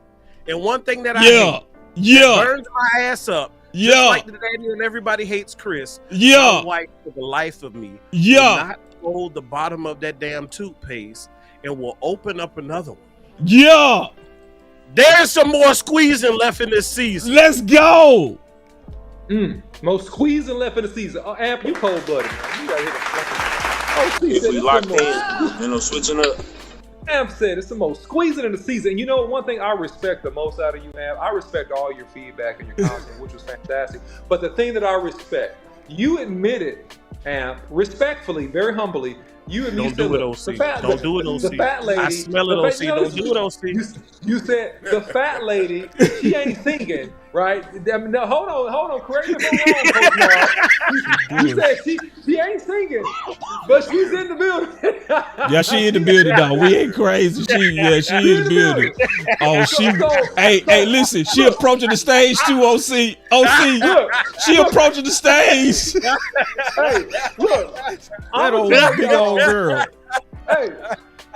And one thing that I hate that burns my ass up, just like the daddy and everybody hates Chris. My wife, for the life of me, will not hold the bottom of that damn toothpaste and will open up another one. There's some more squeezing left in this season. Let's go. More squeezing left in the season. Oh, A.M.P, you cold-blooded, man. You gotta hit if we locked in, no switching up. A.M.P said it's the most squeezing in the season. And you know, one thing I respect the most out of you, A.M.P, I respect all your feedback and your content, which was fantastic. But the thing that I respect, you admitted, A.M.P, respectfully, very humbly, you and me don't do it, OC. Don't do it, OC. The fat lady. I smell it, OC. Don't do it, OC. You said the fat lady, she ain't singing, right? I mean, no, hold on. Correct me if I'm wrong, Coach. You said she ain't singing, but she's in the building. Yeah, she in the building, dog. We ain't crazy. She in the building. Oh, hey, listen. She approaching the stage too, OC. Look, she approaching the stage. Hey, look. That old big old girl.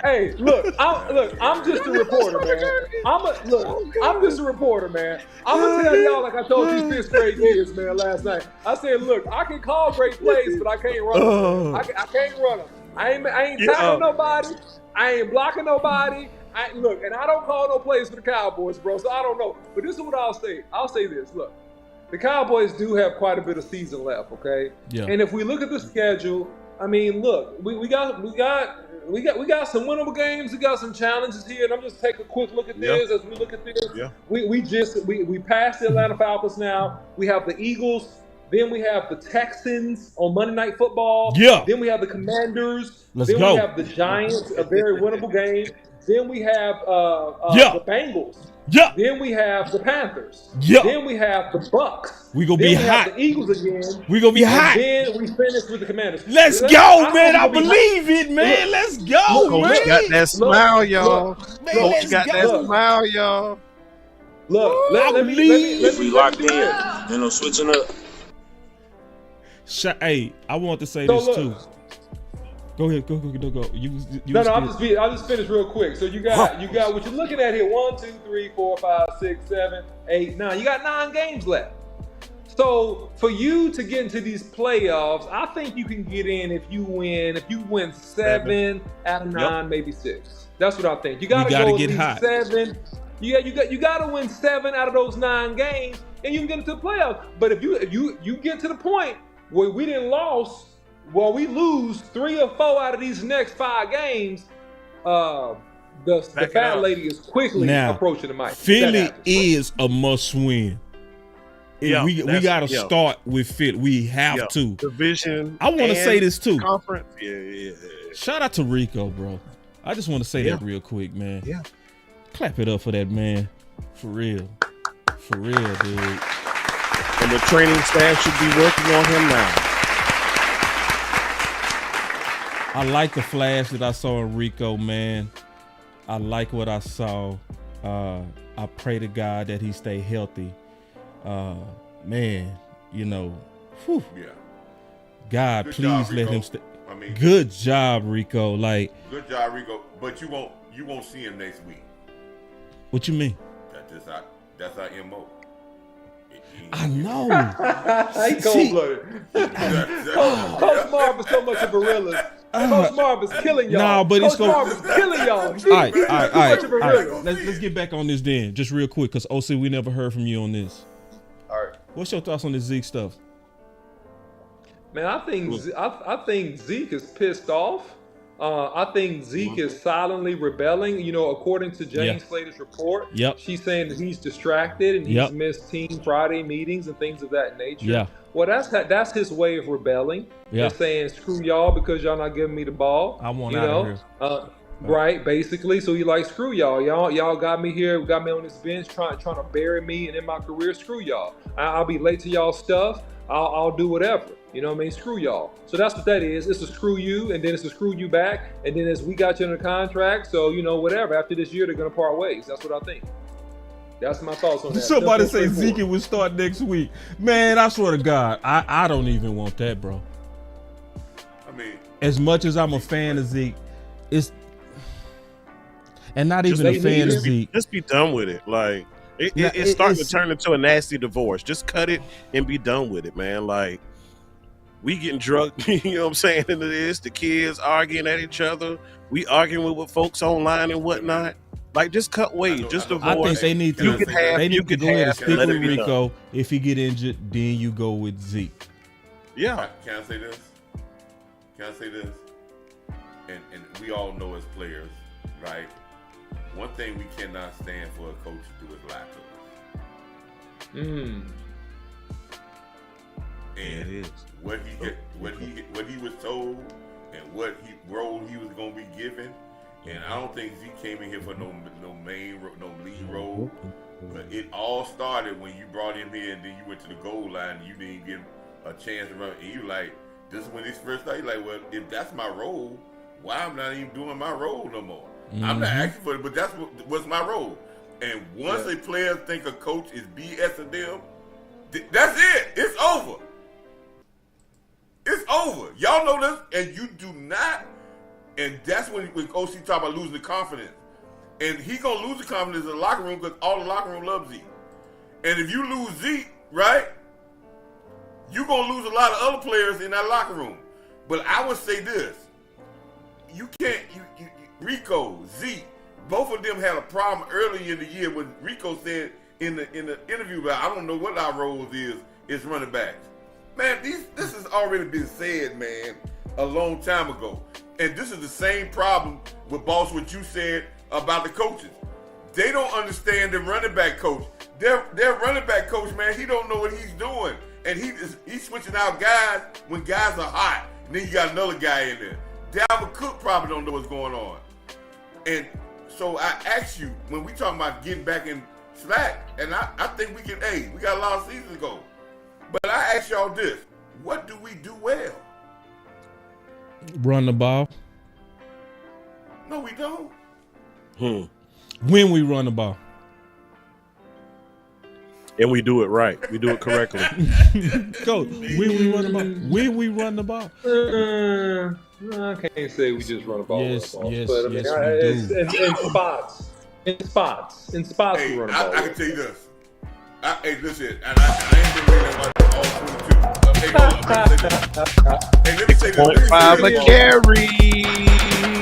Hey, look, I'm just a reporter, man. I'm just a reporter, man. I'm gonna tell y'all like I told these fifth grade kids, man, last night. I said, look, I can call great plays, but I can't run them. I can't run them. I ain't tackling nobody. I ain't blocking nobody. Look, and I don't call no plays for the Cowboys, bro. So I don't know. But this is what I'll say. I'll say this. Look, the Cowboys do have quite a bit of season left. Okay. Yeah. And if we look at the schedule, I mean, look, we got some winnable games. We got some challenges here. And I'm just taking a quick look at this as we look at this. Yeah. We passed the Atlanta Falcons now. We have the Eagles. Then we have the Texans on Monday Night Football. Yeah. Then we have the Commanders. Let's then go. we have the Giants, a very winnable game. Then we have the Bengals. Yeah. Then we have the Panthers. Yeah. Then we have the Bucks. We gonna then be we hot. have the Eagles again. We gonna be hot. And then we finish with the Commanders. Let's go, man. I believe it, man. Let's go, man. Coach got that smile, y'all. Coach got that smile, y'all. Look, let me If we locked in, ain't no switching up. Hey, I want to say So this look. too. Go ahead, go. No, I'll just finish real quick. So you got what you're looking at here: 1, 2, 3, 4, 5, 6, 7, 8, 9. You got 9 games left. So for you to get into these playoffs, I think you can get in if you win 7 out of 9, maybe 6. That's what I think. You gotta go get at least hot. 7. You gotta win 7 out of those 9 games, and you can get into the playoffs. But if you get to the point where we we lose 3 or 4 out of these next 5 games, the fat lady is quickly approaching the mic. Philly is a must win. Yeah, we got to start with Philly. We have to. Division. I want to say this too. Conference. Yeah. Shout out to Rico, bro. I just want to say that real quick, man. Yeah. Clap it up for that man. For real, dude. And the training staff should be working on him now. I like the flash that I saw in Rico, man. I like what I saw. I pray to God that he stay healthy. Man, whew. Yeah. God, Good please job, let Rico. him stay. I mean, Good job, Rico. good job, Rico. But you won't see him next week. What you mean? That's our MO. I know. He cold-blooded. Coach Marv is so much of a realist. Coach Marv is killing y'all. Nah, but Coach Marv is killing y'all. All right. Let's get back on this then, just real quick, because OC, we never heard from you on this. All right. What's your thoughts on the Zeke stuff? Man, I think Zeke is pissed off. I think Zeke is silently rebelling. According to Jane Slater's report, she's saying that he's distracted and he's missed Team Friday meetings and things of that nature. Yeah. Well, that's his way of rebelling. Yeah. They're saying screw y'all because y'all not giving me the ball. I want out of here. Right, basically. So he like, screw y'all. Y'all got me here, got me on this bench trying to bury me and in my career. Screw y'all. I'll be late to y'all stuff. I'll do whatever. You know what I mean? Screw y'all. So that's what that is. It's a screw you, and then it's a screw you back, and then as we got you under contract, so whatever. After this year, they're gonna part ways. That's what I think. That's my thoughts on that. Somebody say Zeke will start next week. Man, I swear to God, I don't even want that, bro. I mean, as much as I'm a fan of Zeke, and not even a fan of Zeke. Just be done with it. Like it's starting to turn into a nasty divorce. Just cut it and be done with it, man. Like we getting drugged, you know what I'm saying, into this. The kids arguing at each other. We arguing with folks online and whatnot. Like, just cut ways. Just divorce. I think they need to. You can have. They need to go ahead and stick let with it be Rico. done. If he get injured, then you go with Zeke. Yeah. Can I say this? And we all know as players, right? One thing we cannot stand for a coach to do is lie to us. And what he was told and what role he was going to be given. And I don't think Zeke came in here for no lead role. But it all started when you brought him in, and then you went to the goal line and you didn't get a chance to run. And you like, this is when this first started. You're like, well, if that's my role, why I'm not even doing my role no more? I'm not asking for it, but that's what's my role. And once a player think a coach is BSing them, that's it. It's over. It's over. Y'all know this, and you do not. And that's when OC talk about losing the confidence. And he gonna lose the confidence in the locker room because all the locker room loves Zeke. And if you lose Zeke, right, you gonna lose a lot of other players in that locker room. But I would say this: you can't. Rico, Zeke, both of them had a problem early in the year when Rico said in the interview about I don't know what our roles is running backs. Man, this has already been said, man, a long time ago. And this is the same problem with Boss, what you said about the coaches. They don't understand the running back coach. Their running back coach, man, he don't know what he's doing. And he's switching out guys when guys are hot. And then you got another guy in there. Dalvin Cook probably don't know what's going on. And so I asked you, when we talking about getting back in slack, and I think we got a lot of seasons to go. But I ask y'all this, what do we do well? Run the ball. No, we don't. When we run the ball. And we do it right. We do it correctly. Coach, when we run the ball. When we run the ball. I can't say we just run the ball. Yes, but we in spots. In spots, Hey, we run the ball. I can tell you this. Hey, listen, and I ain't been reading about all 22. Hey, hold on, let me say this. Hey, let me say this. 6.5 a carry.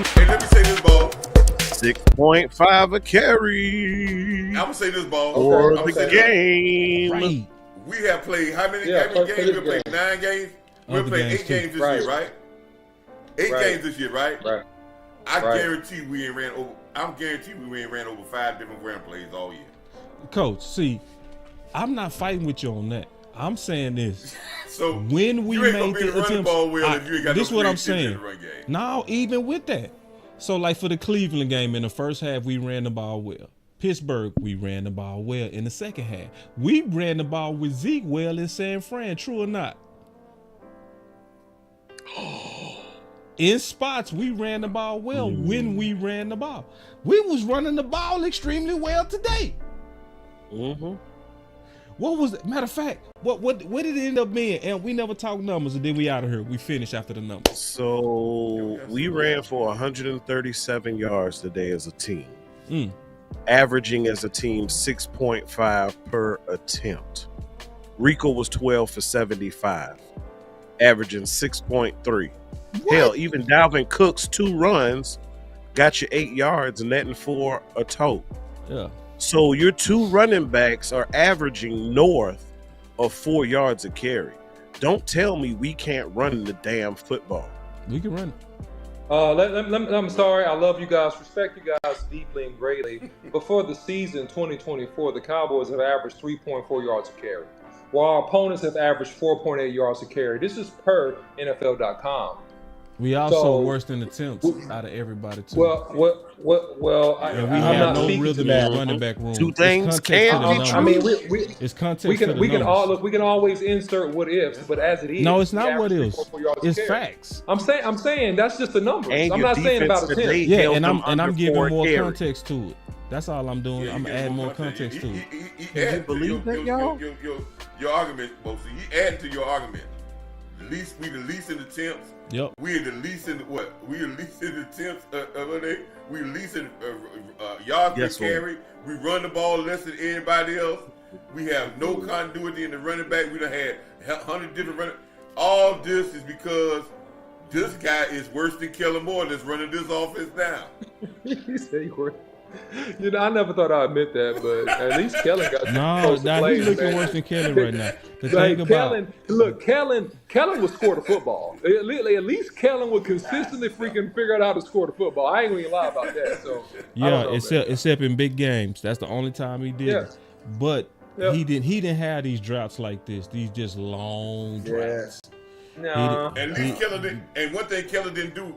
Hey, let me say this, ball. 6.5 a carry. I'm gonna say this, ball. For the game. Right. We have played how many games? We played 9 games. We played 8 games this year, right? 8 games this year, right? Right. I guarantee we ain't ran over. I'm guaranteed we ain't ran over 5 different ground plays all year. Coach, see, I'm not fighting with you on that. I'm saying this. So when we you ain't made gonna be the running ball well if you ain't got this no what I'm creativity in saying. the run game. No, even with that. So like for the Cleveland game in the first half, we ran the ball well. Pittsburgh, we ran the ball well in the second half. We ran the ball with Zeke well in San Fran, true or not? In spots, we ran the ball well when we ran the ball. We was running the ball extremely well today. What was it? Matter of fact, what did it end up being? And we never talk numbers, and then we out of here. We finish after the numbers. So we ran for 137 yards today as a team. Averaging as a team 6.5 per attempt. Rico was 12 for 75, averaging 6.3. Hell, even Dalvin Cook's 2 runs got you 8 yards, netting for a total. Yeah. So your 2 running backs are averaging north of 4 yards a carry. Don't tell me we can't run the damn football. We can run it. I'm sorry. I love you guys. Respect you guys deeply and greatly. Before the season 2024, the Cowboys have averaged 3.4 yards a carry, while our opponents have averaged 4.8 yards a carry. This is per NFL.com. We also worse than attempts out of everybody too. Well, and we have no rhythm in the running back room. 2 things can be true. I mean, it's context. We can always insert what ifs, but as it is, no, it's not what ifs. It's facts. I'm saying that's just the numbers. And I'm not saying about attempts. Yeah, and I'm giving more context to it. That's all I'm doing. I'm adding more context to it. Can you believe that, y'all? Your argument, mostly. He added to your argument. We the least in attempts. Yep. We are the least in what? We are the least in attempts. We the least in yards per carry. We run the ball less than anybody else. We have no continuity in the running back. We done had 100 different running. All this is because this guy is worse than Kellen Moore that's running this offense now. You say worse. You know, I never thought I'd admit that, but at least Kellen got he's looking worse than Kellen right now. The thing about Kellen would score the football. At least Kellen would consistently freaking figure out how to score the football. I ain't gonna lie about that. So yeah, except in big games, that's the only time he did it. But he didn't have these droughts like this. These just long droughts. No, at least Kellen didn't. And one thing Kellen didn't do,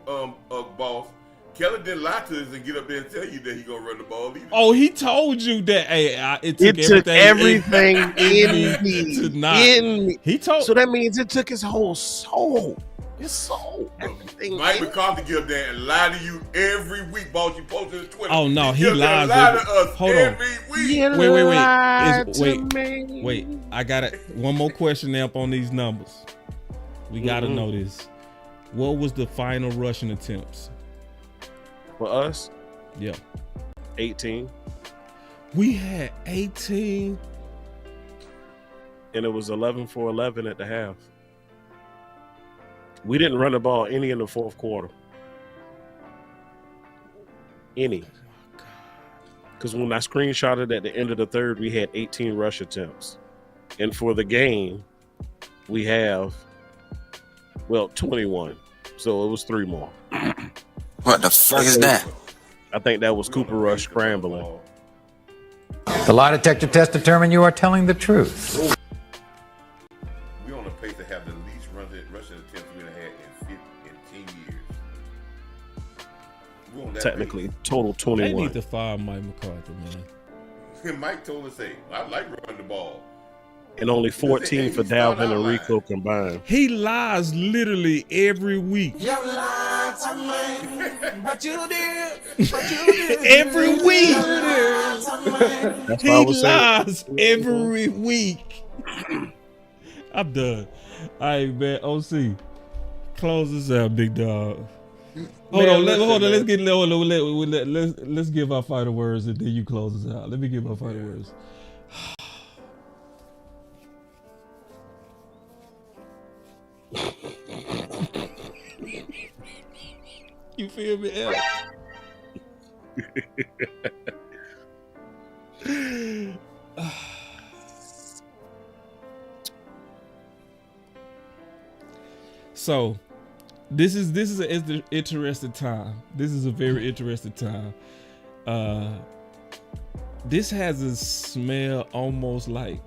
boss. Kellen didn't lie to us and get up there and tell you that he gonna run the ball either. Oh, he told you that. Hey, it took everything in me to not. He told. So that means it took his whole soul. His soul. Everything. Mike McCarthy get up there and lie to you every week, boss. You posted on Twitter. Oh no, he lies. Lie to us Hold every week. Wait. I got it. One more question up on these numbers. We gotta know this. What was the final rushing attempts? For us? Yeah. 18. We had 18. And it was 11 for 11 at the half. We didn't run the ball any in the fourth quarter. Any. Because when I screenshotted at the end of the third, we had 18 rush attempts. And for the game, we have, 21. So it was 3 more. What the fuck is that? I think that was Cooper Rush scrambling. The lie detector test determined you are telling the truth. We're on a pace to have the least rushing attempts we've had in 10 years. We're on that Technically, pace. total 21. They need to fire Mike McCarthy, man. Mike told us, "Hey, I like running the ball." And only 14 for Dalvin and Rico combined. He lies literally every week. You lied to me, but you did. Every week. That's He why I was lies every week. I'm done. All right, man. OC, close this out, big dog. Hold on. Let's give our final words and then you close us out. Let me give my final words. You feel me, L? So, this is an interesting time. This is a very interesting time. This has a smell almost like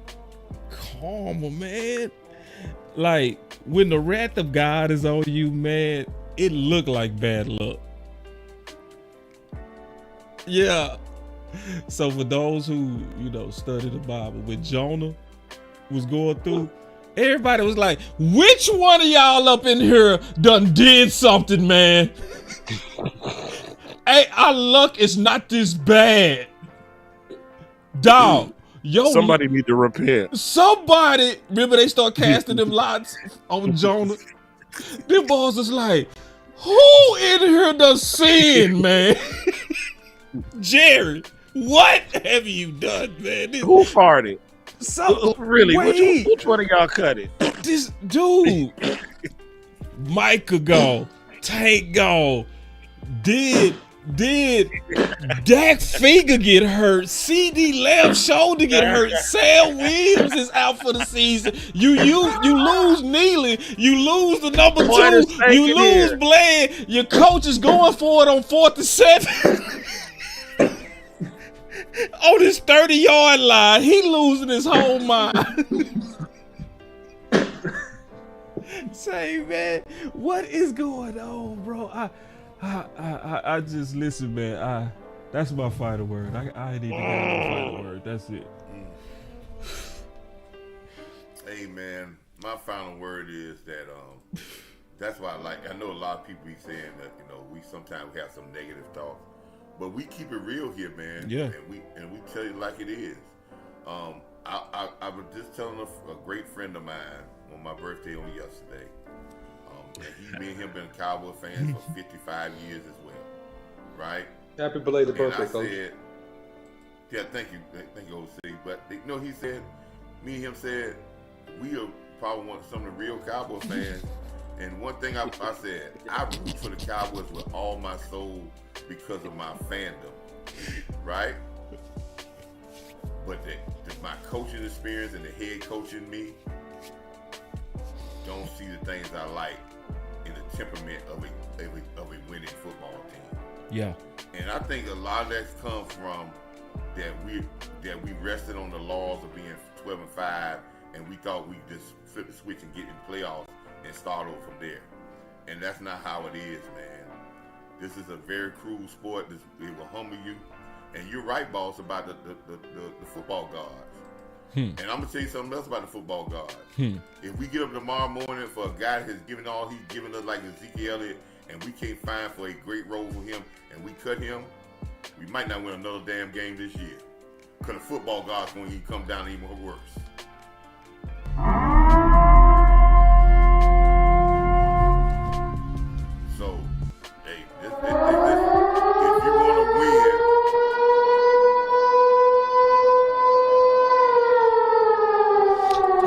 karma, man. Like when the wrath of God is on you, man, it look like bad luck. Yeah. So for those who, study the Bible, when Jonah was going through, everybody was like, which one of y'all up in here done did something, man? Hey, our luck is not this bad. Dog. Yo, somebody need to repent. Somebody, remember they start casting them lots on Jonah? Them boys was like, who in here does sin, man? Jerry, what have you done, man? Who farted? So really, wait. which one of y'all cut it? This dude, Micah gone, Tank gone, did Dak finger get hurt? CD Lamb shoulder get hurt? Sam Williams is out for the season. You lose Neely. You lose the number 2. You lose Bland. Your coach is going for it on 4th and 7. On his 30-yard line, he losing his whole mind. Say, man, what is going on, bro? I just listen, man. That's my final word. I need to get my final word. That's it. Hey, man, my final word is that that's why I know a lot of people be saying that we sometimes have some negative talk, but we keep it real here, man. Yeah. And we tell you like it is. I was just telling a great friend of mine on my birthday on yesterday. Me and him been Cowboy fans for 55 years as well, right? Happy belated birthday, Coach. Yeah, thank you, OC. But he said, me and him said, we are probably some of the real Cowboy fans. And one thing I said, I root for the Cowboys with all my soul because of my fandom, right? But my coaching experience and the head coaching me don't see the things I like in the temperament of a winning football team. Yeah. And I think a lot of that's come from that we rested on the laws of being 12-5, and we thought we just flip the switch and get in the playoffs and start over from there. And that's not how it is, man. This is a very cruel sport. It will humble you. And you're right, boss, about the football gods. And I'm gonna tell you something else about the football gods. If we get up tomorrow morning for a guy who's given all he's given us, like Ezekiel Elliott, and we can't find for a great role for him, and we cut him, we might not win another damn game this year. Because the football gods going to come down even worse. So, hey, if you're going to win,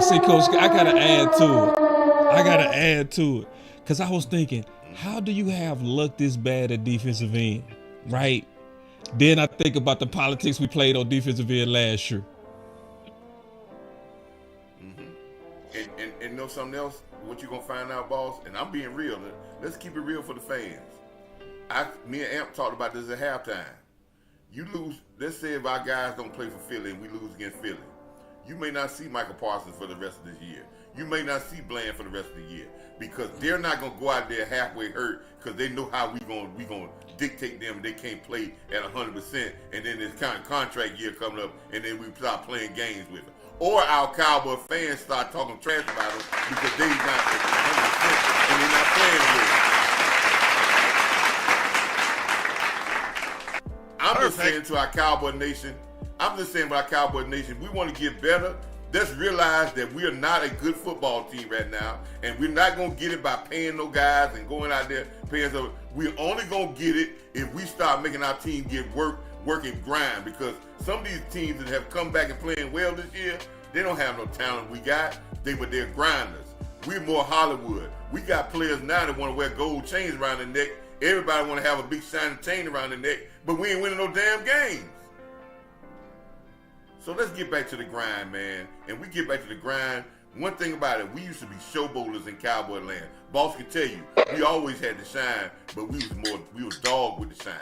see, Coach, I gotta add to it. Because I was thinking, how do you have luck this bad at defensive end, right? Then I think about the politics we played on defensive end last year. And know something else? What you gonna find out, boss? And I'm being real. Let's keep it real for the fans. Me and A.M.P talked about this at halftime. You lose. Let's say if our guys don't play for Philly and we lose against Philly, you may not see Michael Parsons for the rest of this year. You may not see Bland for the rest of the year because they're not gonna go out there halfway hurt because they know how we gonna dictate them. They can't play at 100%, and then this kind of contract year coming up, and then we start playing games with them. Or our Cowboy fans start talking trash about them because they're not at 100% and they're not playing with them. I'm just saying to our Cowboy Nation, we want to get better. Let's realize that we are not a good football team right now, and we're not going to get it by paying no guys and going out there paying some. We're only going to get it if we start making our team get work and grind, because some of these teams that have come back and playing well this year, they don't have no talent we got, but they're grinders. We're more Hollywood. We got players now that want to wear gold chains around their neck. Everybody want to have a big shiny chain around their neck, but we ain't winning no damn games. So let's get back to the grind, man. And we get back to the grind. One thing about it, we used to be showboaters in Cowboy land. Boss can tell you, we always had the shine, but we was dogs with the shine.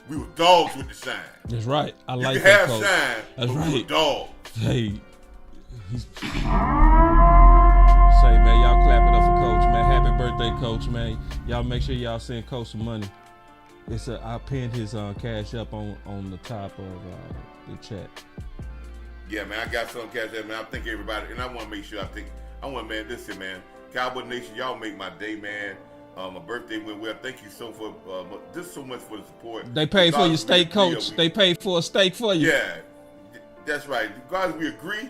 We were dogs with the shine. That's right. I like that, that, coach. Shine, that's but right. We were dogs. Hey. Say, man, y'all clap it up for Coach, man. Happy birthday, Coach, man. Y'all make sure y'all send Coach some money. I pinned his cash up on the top of the chat. Yeah, man, I got some cash up, man. I think everybody, and I want to make sure, man, listen, man. Cowboy Nation, y'all make my day, man. My birthday went well. Thank you so much for the support. They paid for your steak, Coach. They paid for a steak for you. Yeah, that's right. Regardless we agree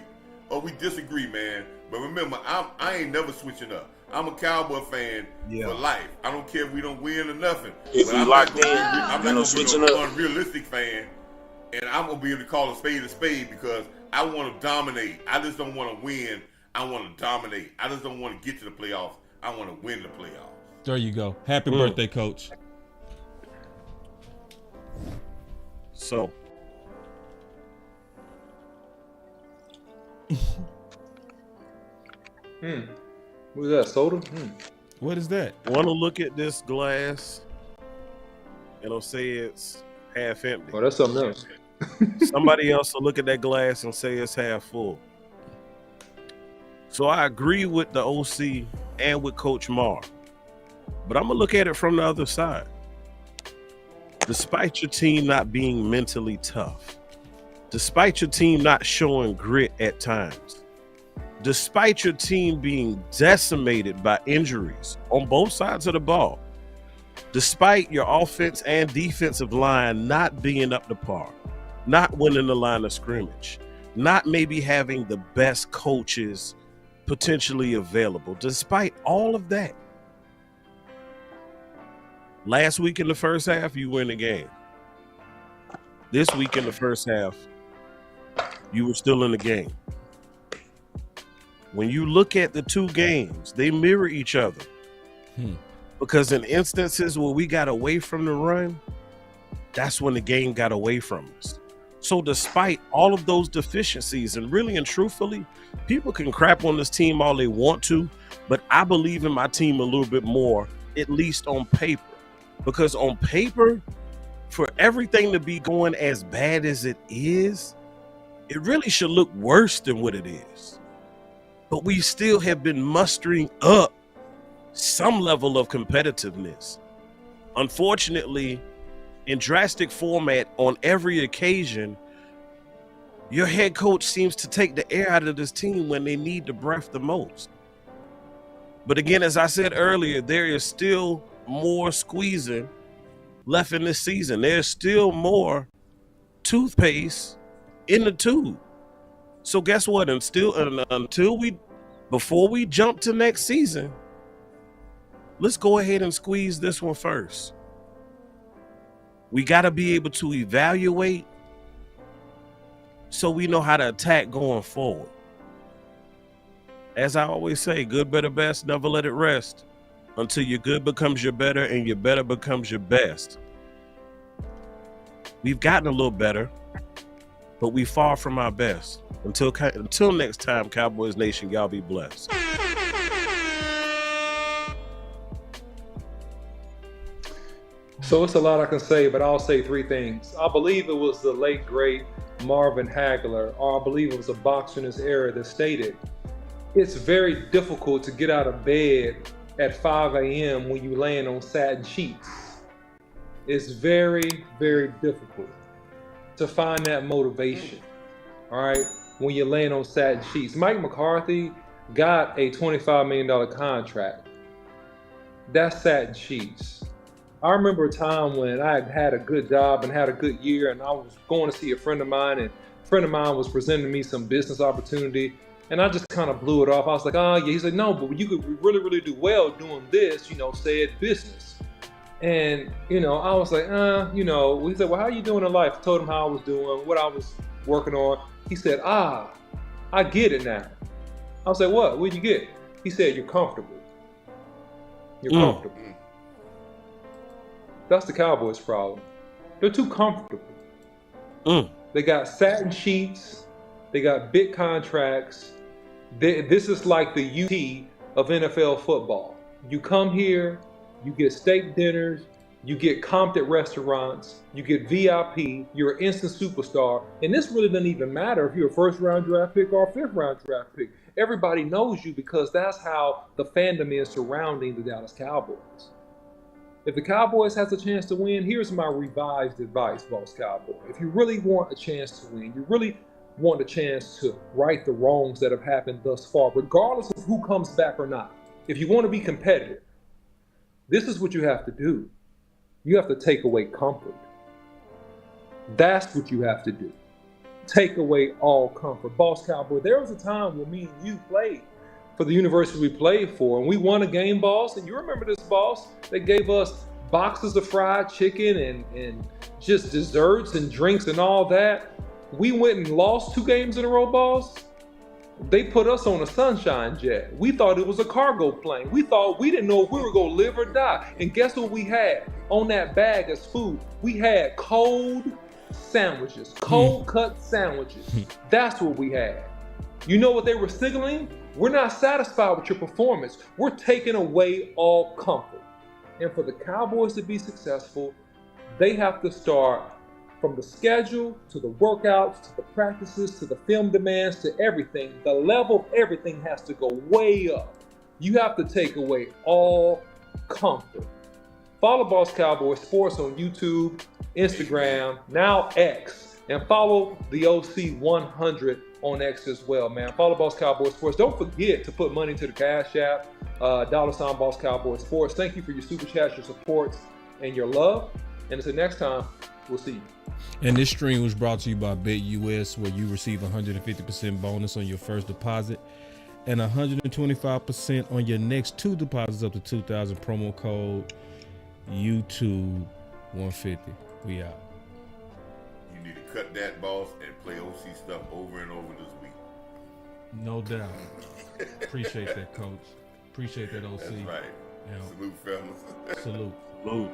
or we disagree, man. But remember, I ain't never switching up. I'm a Cowboy fan for life. I don't care if we don't win or nothing. If but we I'm locked not in, I'm not going to be up. an unrealistic fan. And I'm going to be able to call a spade because I want to dominate. I just don't want to win. I want to dominate. I just don't want to get to the playoffs. I want to win the playoffs. There you go. Happy birthday, Coach. So. What is that, soda? What is that? Want to look at this glass and I'll say it's half empty. Oh, that's something else. Somebody else will look at that glass and say it's half full. So I agree with the OC and with Coach Marv, but I'm going to look at it from the other side. Despite your team not being mentally tough, despite your team not showing grit at times, despite your team being decimated by injuries on both sides of the ball, despite your offense and defensive line not being up to par, not winning the line of scrimmage, not maybe having the best coaches potentially available, despite all of that, last week in the first half, you win the game. This week in the first half, you were still in the game. When you look at the two games, they mirror each other. Because in instances where we got away from the run, that's when the game got away from us. So despite all of those deficiencies, and really and truthfully, people can crap on this team all they want to, but I believe in my team a little bit more, at least on paper. Because on paper, for everything to be going as bad as it is, it really should look worse than what it is. But we still have been mustering up some level of competitiveness. Unfortunately, in drastic format on every occasion, your head coach seems to take the air out of this team when they need the breath the most. But again, as I said earlier, there is still more squeezing left in this season. There's still more toothpaste in the tube. So guess what? Before we jump to next season, let's go ahead and squeeze this one first. We got to be able to evaluate so we know how to attack going forward. As I always say, good, better, best, never let it rest until your good becomes your better and your better becomes your best. We've gotten a little better, but we far from our best. Until next time, Cowboys Nation, y'all be blessed. So it's a lot I can say, but I'll say three things. I believe it was the late, great Marvin Hagler, or I believe it was a boxer in this era that stated, it's very difficult to get out of bed at 5 a.m. when you're laying on satin sheets. It's very, very difficult to find that motivation, all right, when you're laying on satin sheets. Mike McCarthy got a $25 million contract. That's satin sheets. I remember a time when I had a good job and had a good year, and I was going to see a friend of mine, and a friend of mine was presenting me some business opportunity, and I just kind of blew it off. I was like, oh yeah. He's like, no, but you could really, really do well doing this, said business. And, I was like, he said, well, how are you doing in life? I told him how I was doing, what I was working on. He said, I get it now. I was like, what? What'd you get? He said, you're comfortable. You're comfortable. That's the Cowboys' problem. They're too comfortable. They got satin sheets. They got big contracts. This is like the UT of NFL football. You come here, you get steak dinners, you get comped at restaurants, you get VIP, you're an instant superstar. And this really doesn't even matter if you're a first-round draft pick or a fifth-round draft pick. Everybody knows you because that's how the fandom is surrounding the Dallas Cowboys. If the Cowboys has a chance to win, here's my revised advice, Boss Cowboy. If you really want a chance to win, you really want a chance to right the wrongs that have happened thus far, regardless of who comes back or not. If you want to be competitive, this is what you have to do. You have to take away comfort. That's what you have to do. Take away all comfort. Boss Cowboy, there was a time when me and you played for the university we played for, and we won a game, boss. And you remember this, boss? They gave us boxes of fried chicken and just desserts and drinks and all that. We went and lost 2 games in a row, boss. They put us on a sunshine jet. We thought it was a cargo plane. We didn't know if we were going to live or die. And guess what we had on that bag as food? We had cold sandwiches, cold cut sandwiches. That's what we had. You know what they were signaling? We're not satisfied with your performance. We're taking away all comfort. And for the Cowboys to be successful, they have to start from the schedule to the workouts to the practices to the film demands to everything. The level of everything has to go way up. You have to take away all comfort. Follow Boss Cowboy Sports on YouTube, Instagram, now X, and follow the OC 100 on X as well, man. Follow Boss Cowboy Sports. Don't forget to put money into the CashApp, $ Boss Cowboy Sports. Thank you for your super chats, your support, and your love. And until next time, we'll see you. And this stream was brought to you by BetUS, where you receive 150% bonus on your first deposit and 125% on your next 2 deposits up to $2,000. Promo code YouTube 150. We out. You need to cut that, boss, and play OC stuff over and over this week. No doubt. Appreciate that, coach. Appreciate that, OC. That's right. Yeah. Salute, fellas. Salute. Salute.